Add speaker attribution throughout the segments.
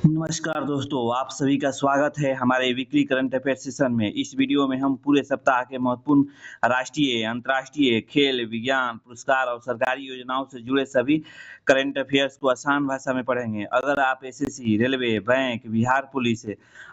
Speaker 1: नमस्कार दोस्तों, आप सभी का स्वागत है हमारे वीकली करंट अफेयर सेशन में। इस वीडियो में हम पूरे सप्ताह के महत्वपूर्ण राष्ट्रीय, अंतर्राष्ट्रीय, खेल, विज्ञान, पुरस्कार और सरकारी योजनाओं से जुड़े सभी करंट अफेयर्स को आसान भाषा में पढ़ेंगे। अगर आप SSC, railway, bank, Bihar police,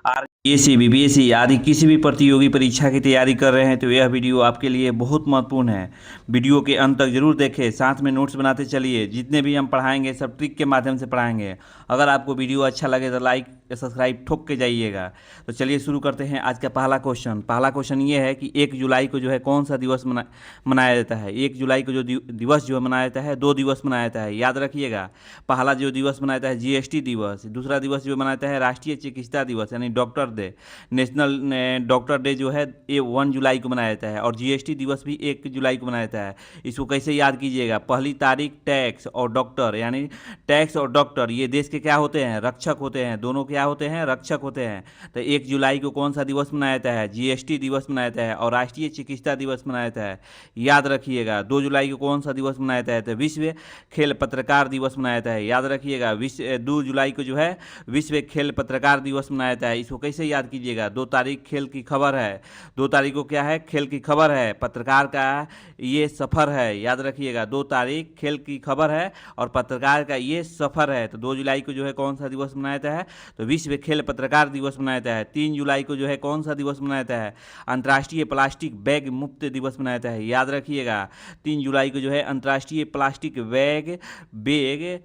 Speaker 1: RPSC, BPSC आदि किसी भी प्रतियोगी परीक्षा की तैयारी कर रहे हैं तो यह वीडियो आपके लिए बहुत महत्वपूर्ण है। वीडियो के अंत तक जरूर देखें, साथ में नोट्स बनाते चलिए। जितने भी हम पढ़ाएंगे सब ट्रिक के माध्यम से पढ़ाएंगे। अगर आपको वीडियो अच्छा लगे तो लाइक सब्सक्राइब ठोक के जाइएगा। तो चलिए शुरू करते हैं आज का पहला क्वेश्चन ये है कि 1 जुलाई को जो है कौन सा दिवस मनाया जाता है। 1 जुलाई को जो दिवस जो है मनाया जाता है, 2 दिवस मनाया जाता है, याद रखिएगा। पहला जो दिवस मनाया जाता है जीएसटी दिवस, दूसरा दिवस जो मनाया जाता है राष्ट्रीय चिकित्सा दिवस यानी doctor day. National doctor day जो है ये 1 जुलाई को मनाया जाता है और जीएसटी दिवस भी 1 जुलाई को मनाया जाता है। इसको कैसे याद कीजिएगा, पहली तारीख टैक्स और डॉक्टर, यानी टैक्स और डॉक्टर ये देश के क्या होते हैं, रक्षक होते हैं। दोनों क्या होते हैं, रक्षक होते हैं। तो 1 जुलाई को कौन सा दिवस मनाया जाता है, जीएसटी दिवस मनाया जाता है और राष्ट्रीय चिकित्सा दिवस मनाया जाता है, याद रखिएगा। 2 जुलाई को कौन सा दिवस मनाया जाता है, तो विश्व खेल पत्रकार दिवस मनाया जाता है, याद रखिएगा। 2 जुलाई को जो है विश्व खेल पत्रकार दिवस मनाया जाता है। इसको कैसे याद कीजिएगा, 2 तारीख खेल की खबर है, 2 तारीख को क्या है, खेल की खबर है, पत्रकार का ये सफ़र है, याद रखिएगा। 2 तारीख खेल की खबर है और पत्रकार का ये सफ़र है। तो 2 जुलाई को जो है कौन सा दिवस मनाया जाता है, तो विश्व खेल पत्रकार दिवस मनाया जाता है। 3 जुलाई को जो है कौन सा दिवस मनाया जाता है, अंतर्राष्ट्रीय प्लास्टिक बैग मुक्त दिवस मनाया जाता है, याद रखिएगा। 3 जुलाई को जो है अंतर्राष्ट्रीय प्लास्टिक बैग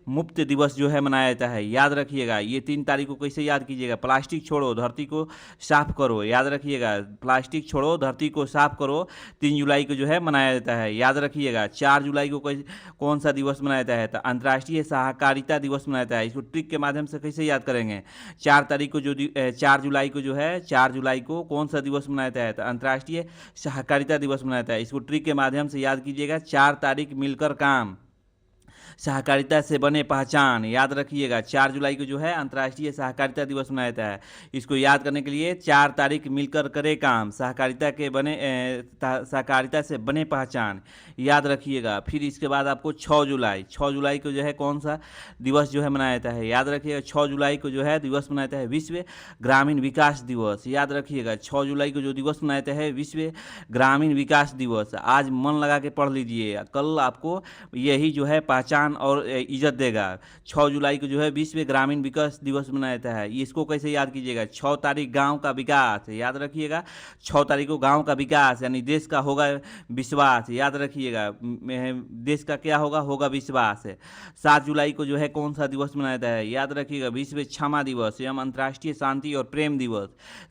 Speaker 1: मुक्त दिवस जो है मनाया जाता है, याद रखिएगा। ये 3 तारीख को कैसे याद कीजिएगा, प्लास्टिक छोड़ो धरती को साफ करो, याद रखिएगा। प्लास्टिक छोड़ो धरती को साफ करो 3 जुलाई को जो है मनाया जाता है, याद रखिएगा। 4 जुलाई को कौन सा दिवस मनाया जाता है, तो अंतर्राष्ट्रीय सहकारिता दिवस मनाया जाता है। इसको ट्रिक के माध्यम से कैसे याद करेंगे, 4 तारीख को 4 जुलाई को जो है 4 जुलाई को कौन सा दिवस मनाया जाता है, तो अंतर्राष्ट्रीय सहकारिता दिवस मनाया जाता है। इसको ट्रिक के माध्यम से याद कीजिएगा। 4 तारीख मिलकर काम, सहकारिता से बने पहचान, याद रखिएगा। 4 जुलाई को जो है अंतर्राष्ट्रीय सहकारिता दिवस मनाया जाता है। इसको याद करने के लिए 4 तारीख मिलकर करे काम, सहकारिता से बने पहचान, याद रखिएगा। फिर इसके बाद आपको 6 जुलाई को जो है कौन सा दिवस जो है मनाया जाता है, याद रखिएगा। 6 जुलाई को जो है दिवस मनाया जाता है विश्व ग्रामीण विकास दिवस, याद रखिएगा। 6 जुलाई को जो दिवस मनाया जाता है विश्व ग्रामीण विकास दिवस। आज मन लगा के पढ़ लीजिए, कल आपको यही जो है पहचान और इज्जत देगा। 6 जुलाई को जो है विश्व ग्रामीण विकास दिवस मनाया जाता है। इसको कैसे याद कीजिएगा, 6 तारीख गांव का विकास, याद रखिएगा। 6 तारीख को गांव का विकास यानी देश का होगा विश्वास, याद रखिएगा। देश का क्या होगा विश्वास। 7 जुलाई को जो है कौन सा दिवस मनाया जाता है, याद रखिएगा, विश्व क्षमा दिवस एवं अंतर्राष्ट्रीय शांति और प्रेम दिवस।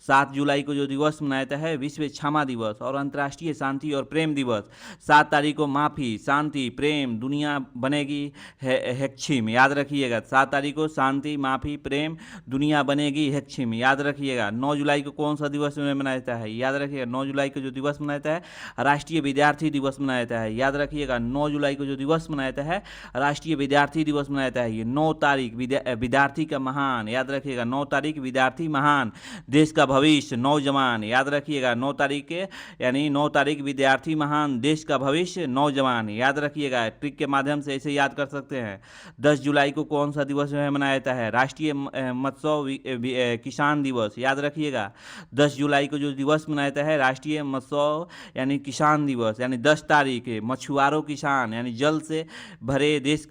Speaker 1: 7 जुलाई को जो दिवस मनाया जाता है विश्व क्षमा दिवस और अंतर्राष्ट्रीय शांति और प्रेम दिवस। 7 तारीख को माफी, शांति, प्रेम, दुनिया बनेगी हेक्षिम, याद रखिएगा। 7 तारीख को शांति, माफी, प्रेम, दुनिया बनेगी हेक्षिम, याद रखिएगा। 9 जुलाई को कौन सा दिवस मनाया जाता है, याद रखिएगा। 9 जुलाई को जो दिवस मनाया जाता है राष्ट्रीय विद्यार्थी दिवस मनाया जाता है, याद रखिएगा। 9 जुलाई को जो दिवस मनाया जाता है राष्ट्रीय विद्यार्थी दिवस मनाया जाता है। ये 9 तारीख विद्यार्थी का महान, याद रखिएगा। 9 तारीख विद्यार्थी महान, देश का भविष्य नौजवान, याद रखिएगा। 9 तारीख के यानी 9 तारीख विद्यार्थी महान, देश का भविष्य नौजवान, याद रखिएगा। ट्रिक के माध्यम से ऐसे याद कर सकते हैं। 10 जुलाई को कौन सा दिवस जो है मनाया जाता है, राष्ट्रीय मत्स्य किसान दिवस, याद रखिएगा। 10 जुलाई को जो दिवस मनाया जाता है राष्ट्रीय मत्स्य यानी किसान दिवस, यानी 10 तारीख मछुआरों किसान यानी जल से भरे देश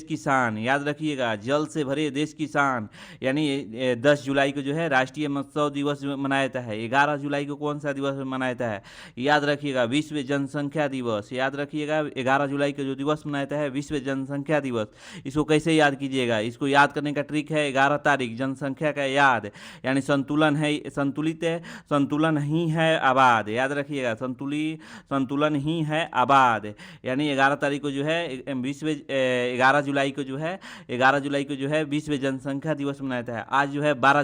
Speaker 1: किसान, याद रखिएगा। जल से भरे देश किसान यानी 10 जुलाई को जो है राष्ट्रीय मत्स्य दिवस मनाया जाता है। 11 जुलाई को कौन सा दिवस मनाया जाता है, याद रखिएगा, विश्व जनसंख्या दिवस, याद रखिएगा। 11 जुलाई को जो दिवस मनाया जाता है विश्व जनसंख्या दिवस। इसको कैसे याद कीजिएगा, इसको याद करने का ट्रिक है 11 तारीख जनसंख्या का याद यानी संतुलन ही है आबाद, याद रखिएगा। संतुलन ही है आबाद यानी 11 तारीख को जो है विश्व 11 जुलाई को जो है विश्व जनसंख्या दिवस मनाया जाता है। आज जो है 12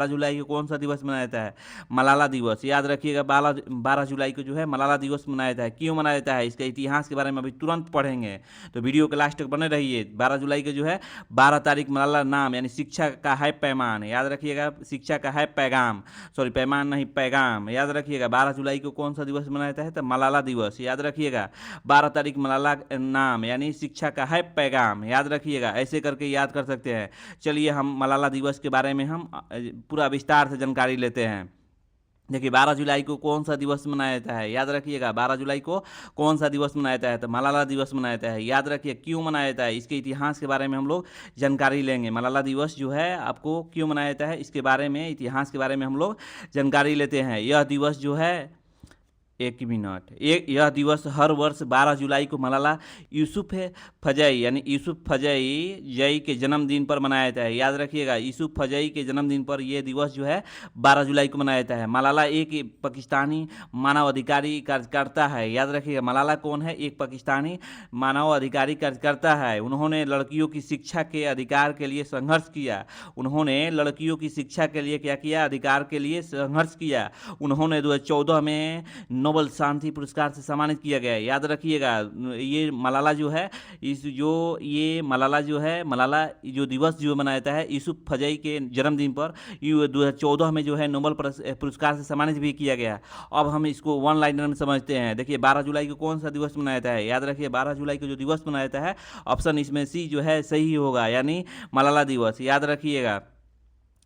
Speaker 1: जुलाई को कौन सा दिवस मनाया जाता है, मलाला दिवस, याद रखिएगा। 12 जुलाई को जो है मलाला दिवस मनाया जाता है। क्यों मनाया जाता है, इसका इतिहास के बारे में अभी तुरंत पढ़ेंगे। तो वीडियो के लास्ट लास्ट तक बने रहिए। 12 जुलाई को जो है 12 तारीख मलाला नाम यानी शिक्षा का है पैमान, याद रखिएगा, शिक्षा का है पैगाम, सॉरी पैमान नहीं पैगाम, याद रखिएगा। 12 जुलाई को कौन सा दिवस मनाया जाता है? तो मलाला दिवस, याद रखिएगा। 12 तारीख मलाला नाम यानी शिक्षा का है पैगाम, याद रखिएगा। ऐसे करके याद कर सकते हैं। चलिए हम मलाला दिवस के बारे में हम पूरा विस्तार से जानकारी लेते हैं। देखिए 12 जुलाई को कौन सा दिवस मनाया जाता है? याद रखिएगा 12 जुलाई को कौन सा दिवस मनाया जाता है? तो मलाला दिवस मनाया जाता है। याद रखिए क्यों मनाया जाता है, इसके इतिहास के बारे में हम लोग जानकारी लेंगे। मलाला दिवस जो है आपको क्यों मनाया जाता है, इसके बारे में, इतिहास के बारे में हम लोग जानकारी लेते हैं। यह दिवस जो है, एक मिनट, यह दिवस हर वर्ष 12 जुलाई को मलाला यूसुफ फजई यानी यूसुफ फजई जई के जन्मदिन पर मनाया जाता है। याद रखिएगा यूसुफ फजई के जन्मदिन पर यह दिवस जो है 12 जुलाई को मनाया जाता है। मलाला एक पाकिस्तानी मानवाधिकारी कार्यकर्ता है। याद रखिएगा मलाला कौन है? एक पाकिस्तानी मानवाधिकारी कार्यकर्ता है। उन्होंने लड़कियों की शिक्षा के अधिकार के लिए संघर्ष किया। उन्होंने लड़कियों की शिक्षा के लिए क्या किया? अधिकार के लिए संघर्ष किया। उन्होंने 2014 में नोबेल शांति पुरस्कार से सम्मानित किया गया है। याद रखिएगा ये मलाला जो है, ये मलाला जो है, मलाला जो दिवस जो मनाया जाता है यूसुफ फजई के जन्मदिन पर, 2014 में जो है नोबेल पुरस्कार से सम्मानित भी किया गया। अब हम इसको वन लाइनर में समझते हैं। देखिए 12 जुलाई को कौन सा दिवस मनाया जाता है? याद रखिए 12 जुलाई को जो दिवस मनाया जाता है, ऑप्शन इसमें सी जो है सही होगा, यानी मलाला दिवस। याद रखिएगा।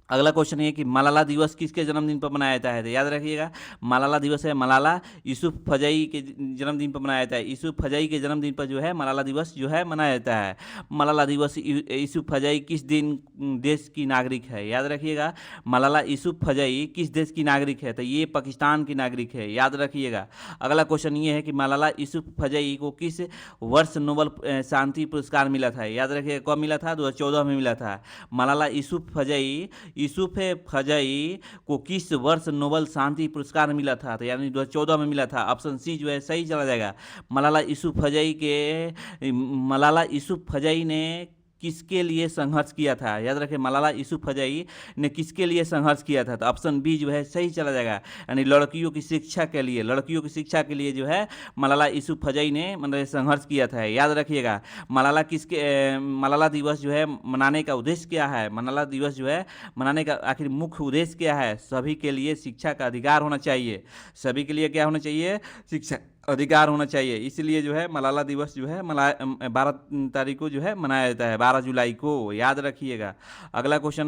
Speaker 1: अगला क्वेश्चन है कि मलाला दिवस किसके जन्मदिन पर मनाया जाता है? तो याद रखिएगा मलाला दिवस है मलाला यूसुफ फजई के जन्मदिन पर मनाया जाता है। यूसुफ फजई के जन्मदिन पर जो है मलाला दिवस जो है मनाया जाता है। मलाला दिवस यूसुफ फजई किस देश की नागरिक है? याद रखिएगा मलाला यूसुफ फजई किस देश की नागरिक है? तो ये पाकिस्तान की नागरिक है, याद रखिएगा। अगला क्वेश्चन ये है कि मलाला यूसुफ फजई को किस वर्ष नोबेल शांति पुरस्कार मिला था? याद रखिएगा कब मिला था? 2014 में मिला था। मलाला यूसुफ फजई को किस वर्ष नोबेल शांति पुरस्कार मिला था? तो यानी 2014 में मिला था। ऑप्शन सी जो है सही चला जाएगा। मलाला यूसुफ फजई ने किसके लिए संघर्ष किया था? याद रखें मलाला यूसुफ फजई ने किसके लिए संघर्ष किया था? तो ऑप्शन बी जो है सही चला जाएगा, यानी लड़कियों की शिक्षा के लिए। लड़कियों की शिक्षा के लिए जो है मलाला यूसुफ फजई ने मतलब संघर्ष किया था। याद रखिएगा मलाला दिवस जो है मनाने का उद्देश्य क्या है? मलाला दिवस जो है मनाने का आखिर मुख्य उद्देश्य क्या है? सभी के लिए शिक्षा का अधिकार होना चाहिए। सभी के लिए क्या होना चाहिए? शिक्षा अधिकार होना चाहिए। इसलिए जो है मलाला दिवस जो है 12 तारीख को जो है मनाया जाता है, 12 जुलाई को। याद रखिएगा। अगला क्वेश्चन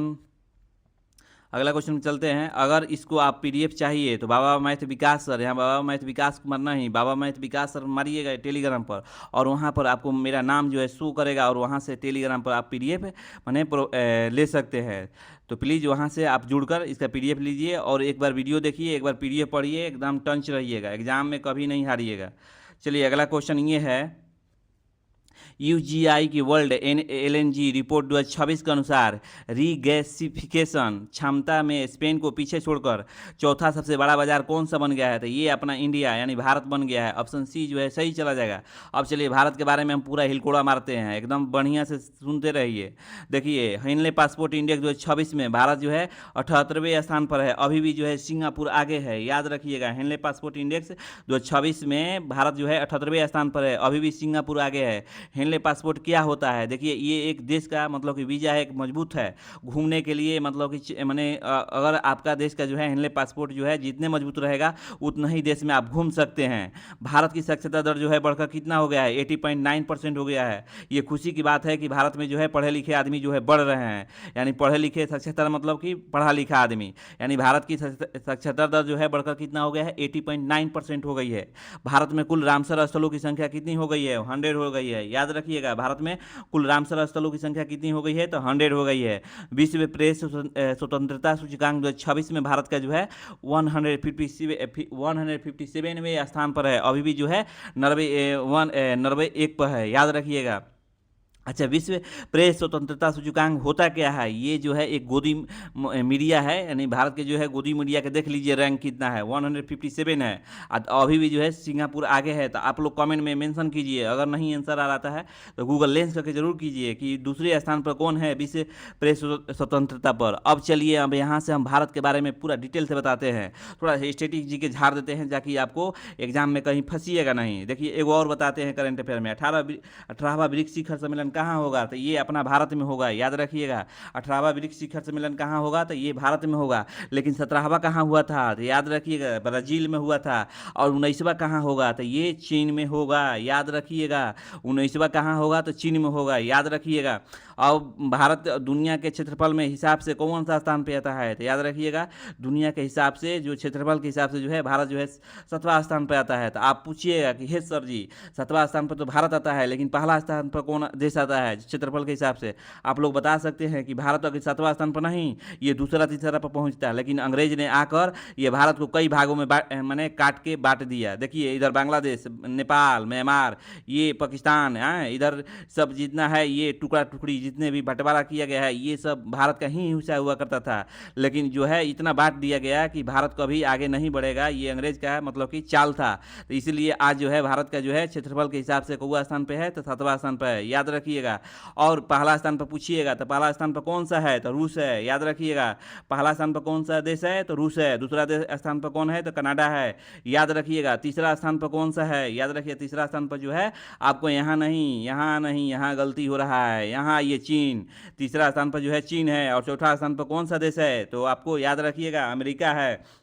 Speaker 1: में चलते हैं। अगर इसको आप पीडीएफ चाहिए तो बाबा मैथ विकास सर, यहाँ बाबा मैथ विकास को मरना ही, बाबा मैथ विकास सर मारिएगा टेलीग्राम पर, और वहाँ पर आपको मेरा नाम जो है शो करेगा, और वहाँ से टेलीग्राम पर आप पीडीएफ माने ले सकते हैं। तो प्लीज़ वहाँ से आप जुड़कर इसका पीडीएफ लीजिए और एक बार वीडियो देखिए, एक बार पीडीएफ पढ़िए, एकदम टंच रहिएगा, एग्जाम में कभी नहीं हारिएगा। चलिए अगला क्वेश्चन ये है, यूजीआई की वर्ल्ड एलएनजी रिपोर्ट 2026 के अनुसार रीगैसिफिकेशन क्षमता में स्पेन को पीछे छोड़कर चौथा सबसे बड़ा बाजार कौन सा बन गया है? तो ये अपना इंडिया यानी भारत बन गया है। ऑप्शन सी जो है सही चला जाएगा। अब चलिए भारत के बारे में हम पूरा हिलकोड़ा मारते हैं, एकदम बढ़िया से सुनते रहिए। देखिए हेनले पासपोर्ट इंडेक्स 2026 में भारत जो है 78वें स्थान पर है। अभी भी जो है सिंगापुर आगे है, याद रखिएगा। हेनले पासपोर्ट इंडेक्स 2026 में भारत जो है 78वें स्थान पर है, अभी भी सिंगापुर आगे है। हेनले पासपोर्ट क्या होता है? देखिए ये एक देश का मतलब कि वीज़ा है, एक मजबूत है घूमने के लिए, मतलब कि मैंने अगर आपका देश का जो है हेनले पासपोर्ट जो है जितने मजबूत रहेगा उतना ही देश में आप घूम सकते हैं। भारत की साक्षरता दर जो है बढ़कर कितना हो गया है? 80.9% हो गया है। ये खुशी की बात है कि भारत में जो है पढ़े लिखे आदमी जो है बढ़ रहे हैं, यानी पढ़े लिखे साक्षरता मतलब कि पढ़ा लिखा आदमी, यानी भारत की साक्षरता दर जो है बढ़कर कितना हो गया है? 80.9% हो गई है। भारत में कुल रामसर स्थलों की संख्या कितनी हो गई है? 100 हो गई है। याद रखिएगा भारत में कुल रामसर स्थलों की संख्या कितनी हो गई है? तो 100 हो गई है। विश्व प्रेस स्वतंत्रता सूचकांक 2026 में भारत का जो है 157वें स्थान पर है। अभी भी जो है 91 पर है, याद रखिएगा। अच्छा, विश्व प्रेस स्वतंत्रता सूचकांक होता क्या है? ये जो है एक गोदी मीडिया है, यानी भारत के जो है गोदी मीडिया के देख लीजिए रैंक कितना है, 157 है। अभी भी जो है सिंगापुर आगे है। तो आप लोग कमेंट में मेंशन कीजिए, अगर नहीं आंसर आ रहा है तो गूगल लेंस करके जरूर कीजिए कि दूसरे स्थान पर कौन है विश्व प्रेस स्वतंत्रता पर। अब चलिए, अब यहाँ से हम भारत के बारे में पूरा डिटेल से बताते हैं, थोड़ा स्टैटिक जी के झाड़ देते हैं ताकि आपको एग्जाम में कहीं फंसीएगा नहीं। देखिए, एक और बताते हैं करंट अफेयर में, 18वां ब्रिक्स शिखर सम्मेलन कहाँ होगा? तो ये अपना भारत में होगा, याद रखिएगा। 18वां ब्रिक्स शिखर सम्मेलन कहाँ होगा? तो ये भारत में होगा। लेकिन 17वां कहाँ हुआ था? तो याद रखिएगा, ब्राजील में हुआ था। और 19वां कहाँ होगा? तो ये चीन में होगा, याद रखिएगा। 19वां कहाँ होगा? तो चीन में होगा, याद रखिएगा। अब भारत दुनिया के क्षेत्रफल में हिसाब से कौन सा स्थान पे आता है? तो याद रखिएगा, दुनिया के हिसाब से, जो क्षेत्रफल के हिसाब से जो है भारत जो है 7वां स्थान पर आता है। तो आप पूछिएगा कि हे सर जी, 7वां स्थान पर तो भारत आता है, लेकिन पहला स्थान पर कौन देश आता है क्षेत्रफल के हिसाब से? आप लोग बता सकते हैं कि भारत अगर 7वां स्थान पर नहीं, ये दूसरा तीसरा पर पहुंचता है। लेकिन अंग्रेज ने आकर ये भारत को कई भागों में मैंने काट के बांट दिया। देखिए, इधर बांग्लादेश, नेपाल, म्यांमार, ये पाकिस्तान, इधर सब जितना है ये टुकड़ा टुकड़ी जितने भी बंटवारा किया गया है, ये सब भारत का ही हिस्सा हुआ करता था। लेकिन जो है इतना बांट दिया गया कि भारत कभी आगे नहीं बढ़ेगा। ये अंग्रेज का मतलब कि चाल था। तो इसलिए आज जो है भारत का जो है क्षेत्रफल के हिसाब से कौवा स्थान पे है, तो 7वां स्थान पर है, याद रखिएगा। और पहला स्थान पर पूछिएगा तो पहला स्थान पर कौन सा है? तो रूस है, याद रखिएगा। पहला स्थान पर कौन सा देश है? तो रूस है। दूसरा स्थान पर कौन है? तो कनाडा है, याद रखिएगा। तीसरा स्थान पर कौन सा है? याद रखिए, तीसरा स्थान पर जो है आपको यहाँ नहीं, यहाँ नहीं, यहाँ गलती हो रहा है, यहाँ ये चीन। तीसरा स्थान पर जो है चीन है। और चौथा स्थान पर कौन सा देश है? तो आपको याद रखिएगा, अमेरिका है।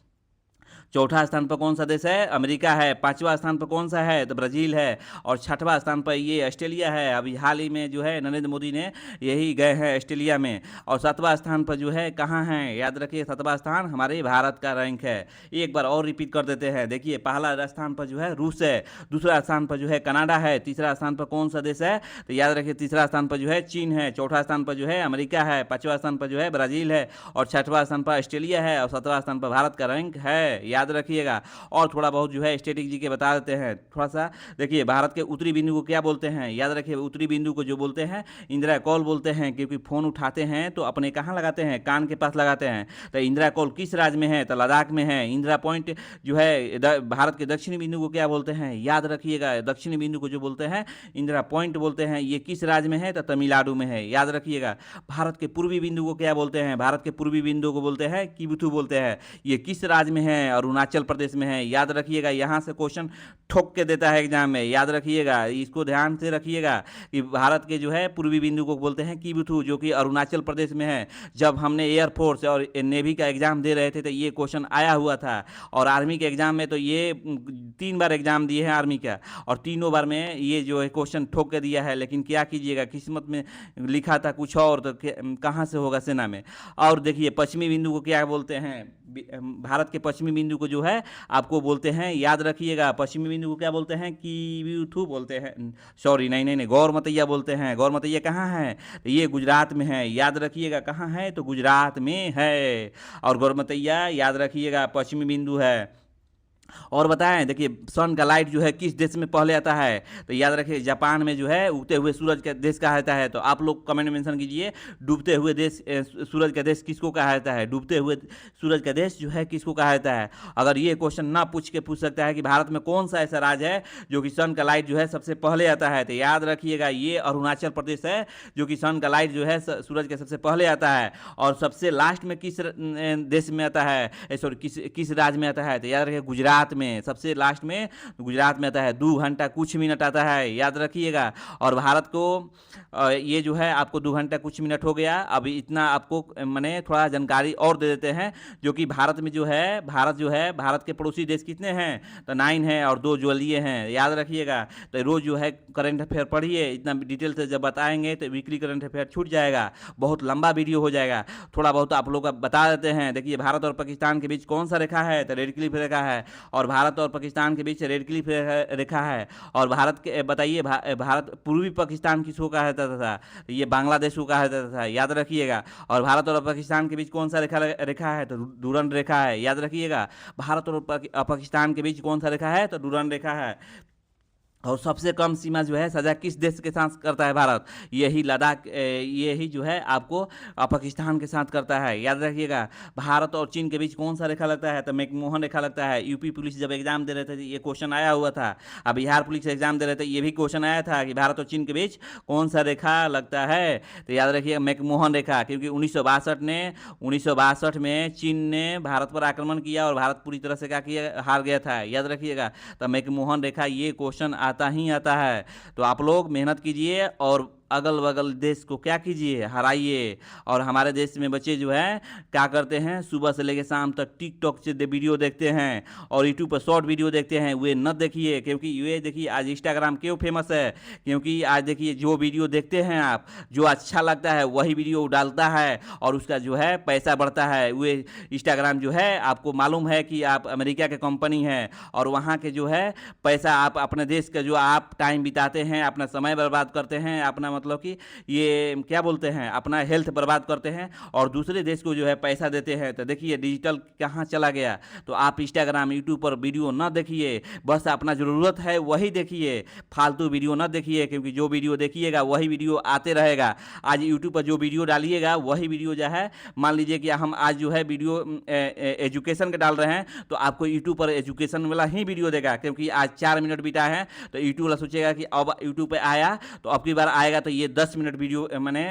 Speaker 1: चौथा स्थान पर कौन सा देश है? अमेरिका है। पांचवा स्थान पर कौन सा है? तो ब्राजील है। और छठवां स्थान पर ये ऑस्ट्रेलिया है। अभी हाल ही में जो है नरेंद्र मोदी ने यही गए हैं ऑस्ट्रेलिया में। और 7वां स्थान पर जो है कहाँ है? याद रखिए, 7वां स्थान हमारे भारत का रैंक है। एक बार और रिपीट कर देते हैं। देखिए, पहला स्थान पर जो है रूस है, दूसरा स्थान पर जो है कनाडा है, तीसरा स्थान पर कौन सा देश है? तो याद रखिए, तीसरा स्थान पर जो है चीन है, चौथा स्थान पर जो है अमेरिका है, पांचवा स्थान पर जो है ब्राजील है, और छठवां स्थान पर ऑस्ट्रेलिया है, और 7वां स्थान पर भारत का रैंक है, याद रखिएगा। और थोड़ा बहुत जो है स्टैटिक जी के बता देते हैं थोड़ा सा। देखिए, भारत के उत्तरी बिंदु को क्या बोलते हैं? याद रखिए, उत्तरी बिंदु को जो बोलते हैं इंदिरा कॉल बोलते हैं, क्योंकि फोन उठाते हैं तो अपने कहाँ लगाते हैं? कान के पास लगाते हैं। तो इंदिरा कॉल किस राज्य में है? तो लद्दाख में है। इंदिरा पॉइंट जो है भारत के दक्षिणी बिंदु को क्या बोलते हैं? याद रखिएगा, दक्षिणी बिंदु को जो बोलते हैं इंदिरा पॉइंट बोलते हैं। ये किस राज्य में है? तो तमिलनाडु में है, याद रखिएगा। भारत के पूर्वी बिंदु को क्या बोलते हैं? भारत के पूर्वी बिंदु को बोलते हैं किबुथु बोलते हैं। ये किस राज्य में है? अरुणाचल प्रदेश में है, याद रखिएगा। यहाँ से क्वेश्चन ठोक के देता है एग्जाम में, याद रखिएगा, इसको ध्यान से रखिएगा कि भारत के जो है पूर्वी बिंदु को बोलते हैं किबुथु, जो कि अरुणाचल प्रदेश में है। जब हमने एयरफोर्स और नेवी का एग्जाम दे रहे थे तो ये क्वेश्चन आया हुआ था। और आर्मी के एग्जाम में तो ये 3 बार एग्जाम दिए हैं आर्मी का, और तीनों बार में ये जो है क्वेश्चन ठोक के दिया है। लेकिन क्या कीजिएगा, किस्मत में लिखा था कुछ और, तो कहाँ से होगा सेना में। और देखिए, पश्चिमी बिंदु को क्या बोलते हैं? भारत के पश्चिमी बिंदु को जो है आपको बोलते हैं, याद रखिएगा, पश्चिमी बिंदु को क्या बोलते हैं? किबुथु बोलते हैं। सॉरी, नहीं नहीं नहीं, गौरमतैया बोलते हैं। गौरमतैया कहाँ है? तो ये गुजरात में है, याद रखिएगा। कहाँ है? तो गुजरात में है। और गौरमतैया याद रखिएगा पश्चिमी बिंदु है। और बताएं, देखिए, सन का लाइट जो है किस देश में पहले आता है? तो याद रखिए, जापान में जो है उगते हुए सूरज का देश कहा जाता है। तो आप लोग कमेंट में मेंशन कीजिए, डूबते हुए देश सूरज का देश किसको कहा जाता है? डूबते हुए सूरज का देश जो है किसको कहा जाता है? अगर ये क्वेश्चन ना पूछ सकता है कि भारत में कौन सा ऐसा राज्य है जो कि सन का लाइट जो है सबसे पहले आता है, तो याद रखिएगा, ये अरुणाचल प्रदेश है, जो कि सन का लाइट जो है सूरज के सबसे पहले आता है। और सबसे लास्ट में किस देश में आता है? सॉरी, किस राज्य में आता है? तो याद रखिए, गुजरात में सबसे लास्ट में गुजरात में आता है। 2 घंटा कुछ मिनट आता है, याद रखिएगा। और भारत को ये जो है आपको 2 घंटा कुछ मिनट हो गया। अभी इतना आपको मैंने थोड़ा जानकारी और दे देते हैं, जो कि भारत में जो है भारत के पड़ोसी देश कितने हैं? तो 9 हैं, और 2 जलीय हैं, याद रखिएगा। तो रोज जो है करंट अफेयर पढ़िए, इतना डिटेल से जब बताएंगे तो वीकली करंट अफेयर छूट जाएगा, बहुत लंबा वीडियो हो जाएगा। थोड़ा बहुत आप लोग बता देते हैं। देखिए, भारत और पाकिस्तान के बीच कौन सा रेखा है? तो रेड क्लिफ रेखा है। और भारत और पाकिस्तान के बीच रेड क्लिफ रेखा है। और भारत के बताइए, भारत पूर्वी पाकिस्तान किसको कहा जाता था? ये बांग्लादेश को कहा जाता था, याद रखिएगा। और भारत और पाकिस्तान के बीच कौन सा रेखा है? तो डूरंड रेखा है, याद रखिएगा। भारत और पाकिस्तान के बीच कौन सा रेखा है? तो डूरंड रेखा है। और सबसे कम सीमा जो है सजा किस देश के साथ करता है भारत? यही लद्दाख, यही जो है आपको पाकिस्तान के साथ करता है। याद रखिएगा, भारत और चीन के बीच कौन सा रेखा लगता है? तो मैकमोहन रेखा लगता है। यूपी पुलिस जब एग्जाम दे रहे थे ये क्वेश्चन आया हुआ था। अब बिहार पुलिस एग्जाम दे रहे थे, ये भी क्वेश्चन आया था कि भारत और चीन के बीच कौन सा रेखा लगता है? तो याद रखिएगा मैकमोहन रेखा, क्योंकि 1962 में चीन ने भारत पर आक्रमण किया और भारत पूरी तरह से क्या किया, हार गया था। याद रखिएगा, तो मैकमोहन रेखा ये क्वेश्चन आता ही आता है। तो आप लोग मेहनत कीजिए और अगल बगल देश को क्या कीजिए, हराइए। और हमारे देश में बच्चे जो है क्या करते हैं, सुबह से लेकर शाम तक टिकटॉक से वीडियो देखते हैं और यूट्यूब पर शॉर्ट वीडियो देखते हैं। वे न देखिए, क्योंकि ये देखिए आज इंस्टाग्राम क्यों फेमस है? क्योंकि आज देखिए जो वीडियो देखते हैं आप, जो अच्छा लगता है वही वीडियो डालता है और उसका जो है पैसा बढ़ता है। वे इंस्टाग्राम जो है, आपको मालूम है कि आप अमेरिका के कंपनी है और वहाँ के जो है पैसा, आप अपने देश का जो आप टाइम बिताते हैं, अपना समय बर्बाद करते हैं, अपना मतलब कि ये क्या बोलते हैं, अपना हेल्थ बर्बाद करते हैं और दूसरे देश को जो है पैसा देते हैं। तो देखिए डिजिटल कहाँ चला गया। तो आप इंस्टाग्राम यूट्यूब पर वीडियो ना देखिए, बस अपना ज़रूरत है वही देखिए, फालतू वीडियो ना देखिए, क्योंकि जो वीडियो देखिएगा वही वीडियो आते रहेगा। आज यूट्यूब पर जो वीडियो डालिएगा वही वीडियो जो है, मान लीजिए कि हम आज जो है वीडियो एजुकेशन का डाल रहे हैं तो आपको यूट्यूब पर एजुकेशन वाला ही वीडियो देगा, क्योंकि आज 4 मिनट बीता है तो यूट्यूब वाला सोचेगा कि अब यूट्यूब पे आया तो अब की बार आएगा तो ये 10 मिनट वीडियो मैंने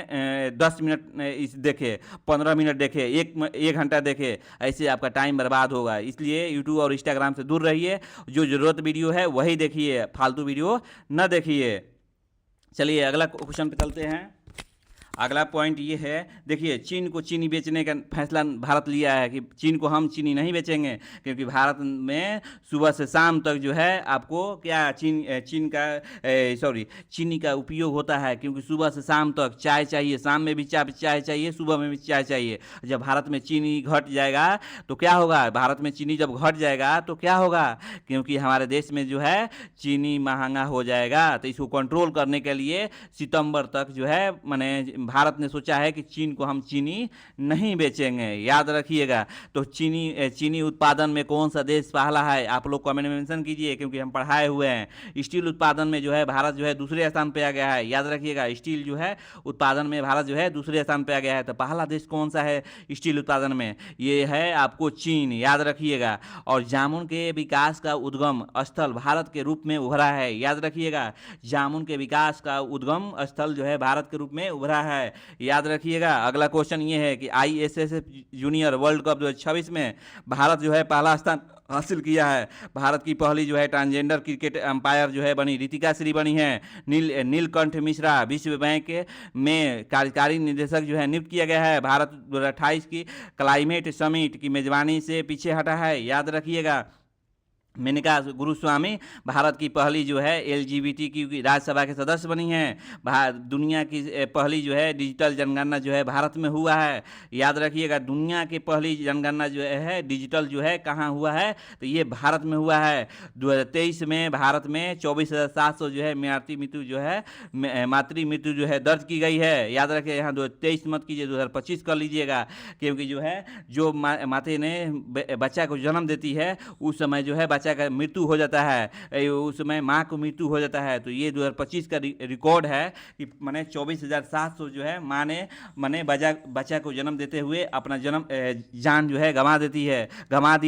Speaker 1: 10 मिनट इस देखे, 15 मिनट देखे, एक घंटा देखे, ऐसे आपका टाइम बर्बाद होगा। इसलिए यूट्यूब और इंस्टाग्राम से दूर रहिए, जो ज़रूरत वीडियो है वही देखिए, फालतू वीडियो न देखिए। चलिए अगला क्वेश्चन पे चलते हैं। अगला पॉइंट ये है, देखिए चीन को चीनी बेचने का फैसला भारत लिया है कि चीन को हम चीनी नहीं बेचेंगे, क्योंकि भारत में सुबह से शाम तक जो है आपको क्या चीनी का उपयोग होता है, क्योंकि सुबह से शाम तक चाय चाहिए, शाम में भी चाय चाहिए, सुबह में भी चाय चाहिए। जब भारत में चीनी घट जाएगा तो क्या होगा, भारत में चीनी जब घट जाएगा तो क्या होगा, क्योंकि हमारे देश में जो है चीनी महंगा हो जाएगा। तो इसको कंट्रोल करने के लिए सितंबर तक जो है मैंने भारत ने सोचा है कि चीन को हम चीनी नहीं बेचेंगे। याद रखिएगा, तो चीनी उत्पादन में कौन सा देश पहला है, आप लोग कमेंट में मेंशन कीजिए, क्योंकि हम पढ़ाए हुए हैं। स्टील उत्पादन में जो है भारत जो है दूसरे स्थान पे आ गया है। याद रखिएगा, स्टील जो है उत्पादन में भारत जो है दूसरे स्थान पे आ गया है। तो पहला देश कौन सा है स्टील उत्पादन में, ये है आपको चीन। याद रखिएगा, और जामुन के विकास का उद्गम स्थल भारत के रूप में उभरा है। याद रखिएगा, जामुन के विकास का उद्गम स्थल जो है भारत के रूप में उभरा है। याद रखिएगा। अगला क्वेश्चन ये है कि ISSF जूनियर वर्ल्ड कप 2026 में भारत जो है पहला स्थान हासिल किया है। भारत की पहली जो है ट्रांसजेंडर क्रिकेट अंपायर जो है बनी रितिका श्री बनी है। नीलकंठ मिश्रा विश्व बैंक में कार्यकारी निदेशक जो है नियुक्त किया गया है। भारत 2028 की क्लाइमेट समिट की मेजबानी से पीछे हटा है। याद रखिएगा, मेनका गुरुस्वामी भारत की पहली जो है LGBT की राज्यसभा के सदस्य बनी हैं। दुनिया की पहली जो है डिजिटल जनगणना जो है भारत में हुआ है। याद रखिएगा, दुनिया की पहली जनगणना जो है डिजिटल जो है कहाँ हुआ है, तो ये भारत में हुआ है। 2023 में भारत में 24,700 जो है मातृ मृत्यु जो है दर्ज की गई है। याद रखिए, यहाँ 2023 मत कीजिए, 2025 कर लीजिएगा, क्योंकि जो है जो माते ने बच्चा को जन्म देती है उस समय जो है बच्चा का मृत्यु हो जाता है, उस समय माँ को मृत्यु हो जाता है। तो ये 2025 का रिकॉर्ड है कि मैंने 24,700 जो है माँ ने बच्चा को जन्म देते हुए अपना जान जो है गंवा दी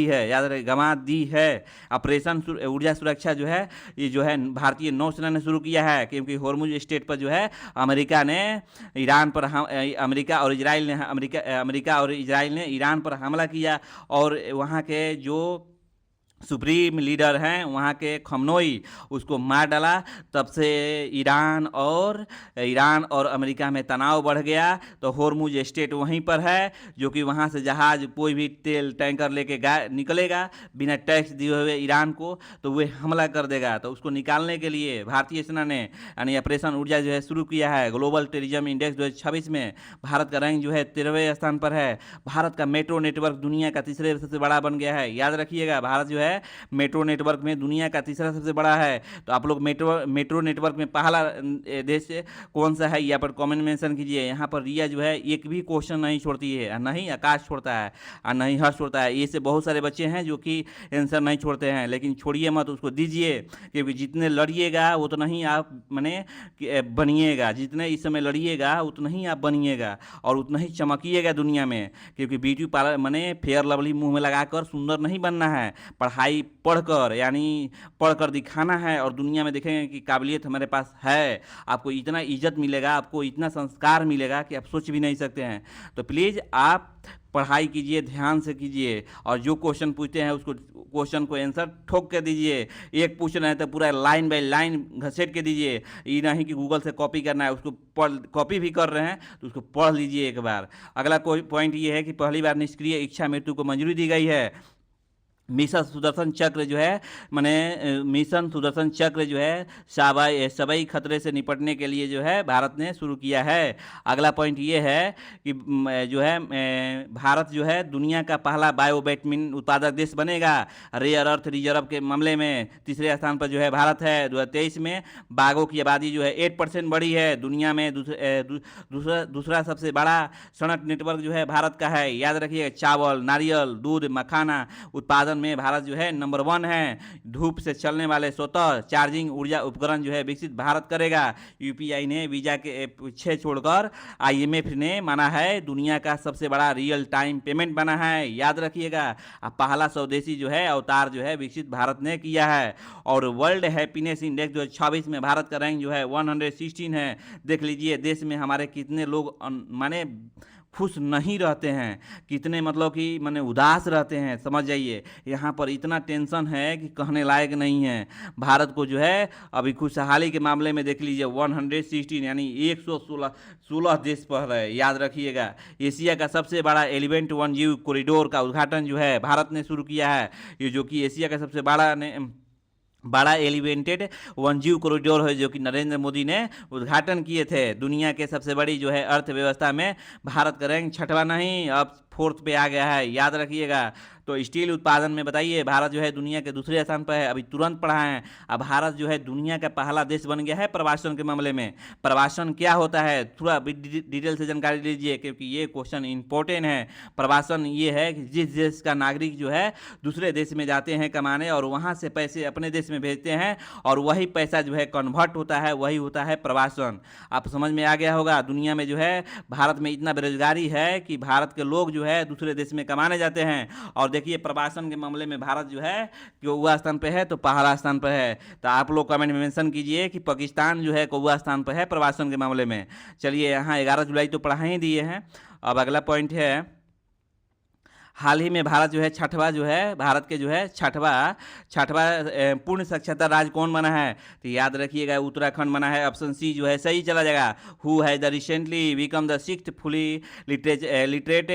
Speaker 1: है। याद रहे, गंवा दी है। ऑपरेशन ऊर्जा सुरक्षा जो है ये जो है भारतीय नौसेना ने शुरू किया है, क्योंकि होर्मुज स्टेट पर जो है अमेरिका और इजराइल ने ईरान पर हमला किया और वहाँ के जो सुप्रीम लीडर हैं वहाँ के खमनोई उसको मार डाला। तब से ईरान और अमेरिका में तनाव बढ़ गया। तो होर्मुज स्टेट वहीं पर है, जो कि वहाँ से जहाज कोई भी तेल टैंकर लेके निकलेगा बिना टैक्स दिए हुए ईरान को, तो वे हमला कर देगा। तो उसको निकालने के लिए भारतीय सेना ने यानी ऑपरेशन ऊर्जा जो है शुरू किया है। ग्लोबल टेररिज्म इंडेक्स 2026 में भारत का रैंक जो है 13वें स्थान पर है। भारत का मेट्रो नेटवर्क दुनिया का तीसरे सबसे बड़ा बन गया है। याद रखिएगा, भारत जो है है मेट्रो नेटवर्क में दुनिया का तीसरा सबसे बड़ा है। तो आप लोग मेट्रो नेटवर्क में पहला देश कौन सा है, यहाँ पर कमेंट मेंशन कीजिए। यहाँ पर रिया जो है एक भी क्वेश्चन नहीं छोड़ती है, और नहीं आकाश छोड़ता है और नहीं हर्ष छोड़ता है। ये से बहुत सारे बच्चे हैं जो कि आंसर नहीं छोड़ते हैं, लेकिन छोड़िए मत, उसको दीजिए, क्योंकि जितने लड़िएगा उतना ही आप बनिएगा, जितने इस समय लड़िएगा उतना ही आप बनिएगा और उतना ही चमकिएगा दुनिया में। क्योंकि ब्यूटी पार्लर माने फेयर लवली मुंह में लगाकर सुंदर नहीं बनना है, पढ़ाई पढ़कर यानी पढ़कर दिखाना है और दुनिया में देखेंगे कि काबिलियत हमारे पास है। आपको इतना इज्जत मिलेगा, आपको इतना संस्कार मिलेगा कि आप सोच भी नहीं सकते हैं। तो प्लीज़ आप पढ़ाई कीजिए, ध्यान से कीजिए, और जो क्वेश्चन पूछते हैं उसको क्वेश्चन को आंसर ठोक के दीजिए। एक पूछ रहे हैं तो पूरा लाइन बाय लाइन घसेट के दीजिए, ये नहीं कि गूगल से कॉपी करना है। उसको पढ़, कॉपी भी कर रहे हैं तो उसको पढ़ लीजिए एक बार। अगला कोई पॉइंट ये है कि पहली बार निष्क्रिय इच्छा मृत्यु को मंजूरी दी गई है। मिशन सुदर्शन चक्र जो है मिशन सुदर्शन चक्र जो है सबई खतरे से निपटने के लिए जो है भारत ने शुरू किया है। अगला पॉइंट ये है कि जो है भारत जो है दुनिया का पहला बायोबैटमिन उत्पादक देश बनेगा। रेयर अर्थ रिजर्व के मामले में तीसरे स्थान पर जो है भारत है। 2023 में बाघों की आबादी जो है 8% बढ़ी है। दुनिया में दूसरा सबसे बड़ा सड़क नेटवर्क जो है भारत का है। याद रखिए, चावल, नारियल, दूध, मखाना उत्पादन में भारत जो है नंबर 1 है। धूप से चलने वाले स्वतः चार्जिंग ऊर्जा उपकरण जो है विकसित भारत करेगा। यूपीआई ने वीजा के पीछे छोड़कर आईएमएफ ने माना है दुनिया का सबसे बड़ा रियल टाइम पेमेंट बना है। याद रखिएगा, पहला स्वदेशी जो है अवतार जो है विकसित भारत ने किया है। और वर्ल्ड हैप्पीनेस इंडेक्स 2026 में भारत का रैंक जो है 116 है। देख लीजिए देश में हमारे कितने लोग माने खुश नहीं रहते हैं, कितने मतलब कि माने उदास रहते हैं, समझ जाइए। यहाँ पर इतना टेंशन है कि कहने लायक नहीं है। भारत को जो है अभी खुशहाली के मामले में देख लीजिए 116 यानी 116 देश पर है। याद रखिएगा, एशिया का सबसे बड़ा एलिवेंट वन्यजीव कॉरिडोर का उद्घाटन जो है भारत ने शुरू किया है। ये जो कि एशिया का सबसे बड़ा एलिवेंटेड वन्यजीव कॉरिडोर है, जो कि नरेंद्र मोदी ने उद्घाटन किए थे। दुनिया के सबसे बड़ी जो है अर्थव्यवस्था में भारत का रैंक 6वां नहीं अब 4th पे आ गया है। याद रखिएगा। तो स्टील उत्पादन में बताइए भारत जो है दुनिया के दूसरे स्थान पर है। अभी तुरंत पढ़ाएं। अब भारत जो है दुनिया का पहला देश बन गया है प्रवासन के मामले में। प्रवासन क्या होता है थोड़ा डिटेल से जानकारी लीजिए, क्योंकि ये क्वेश्चन इंपॉर्टेंट है। प्रवासन ये है कि जिस देश का नागरिक जो है दूसरे देश में जाते हैं कमाने और वहाँ से पैसे अपने देश में भेजते हैं और वही पैसा जो है कन्वर्ट होता है, वही होता है प्रवासन। आप समझ में आ गया होगा। दुनिया में जो है भारत में इतना बेरोजगारी है कि भारत के लोग जो है दूसरे देश में कमाने जाते हैं। और देखिए प्रवासन के मामले में भारत जो है कौवा स्थान पे है तो पहला स्थान पर है। तो आप लोग कमेंट में मेंशन कीजिए कि पाकिस्तान जो है कौवा स्थान पर है प्रवासन के मामले में। चलिए, यहाँ 11 जुलाई तो पढ़ा ही दिए हैं। अब अगला पॉइंट है, हाल ही में भारत जो है छठवां जो है भारत के जो है छठवां पूर्ण साक्षरता राज्य कौन बना है? तो याद रखिएगा उत्तराखंड बना है। ऑप्शन सी जो है सही चला जाएगा। Who has the recently become the 6th fully literate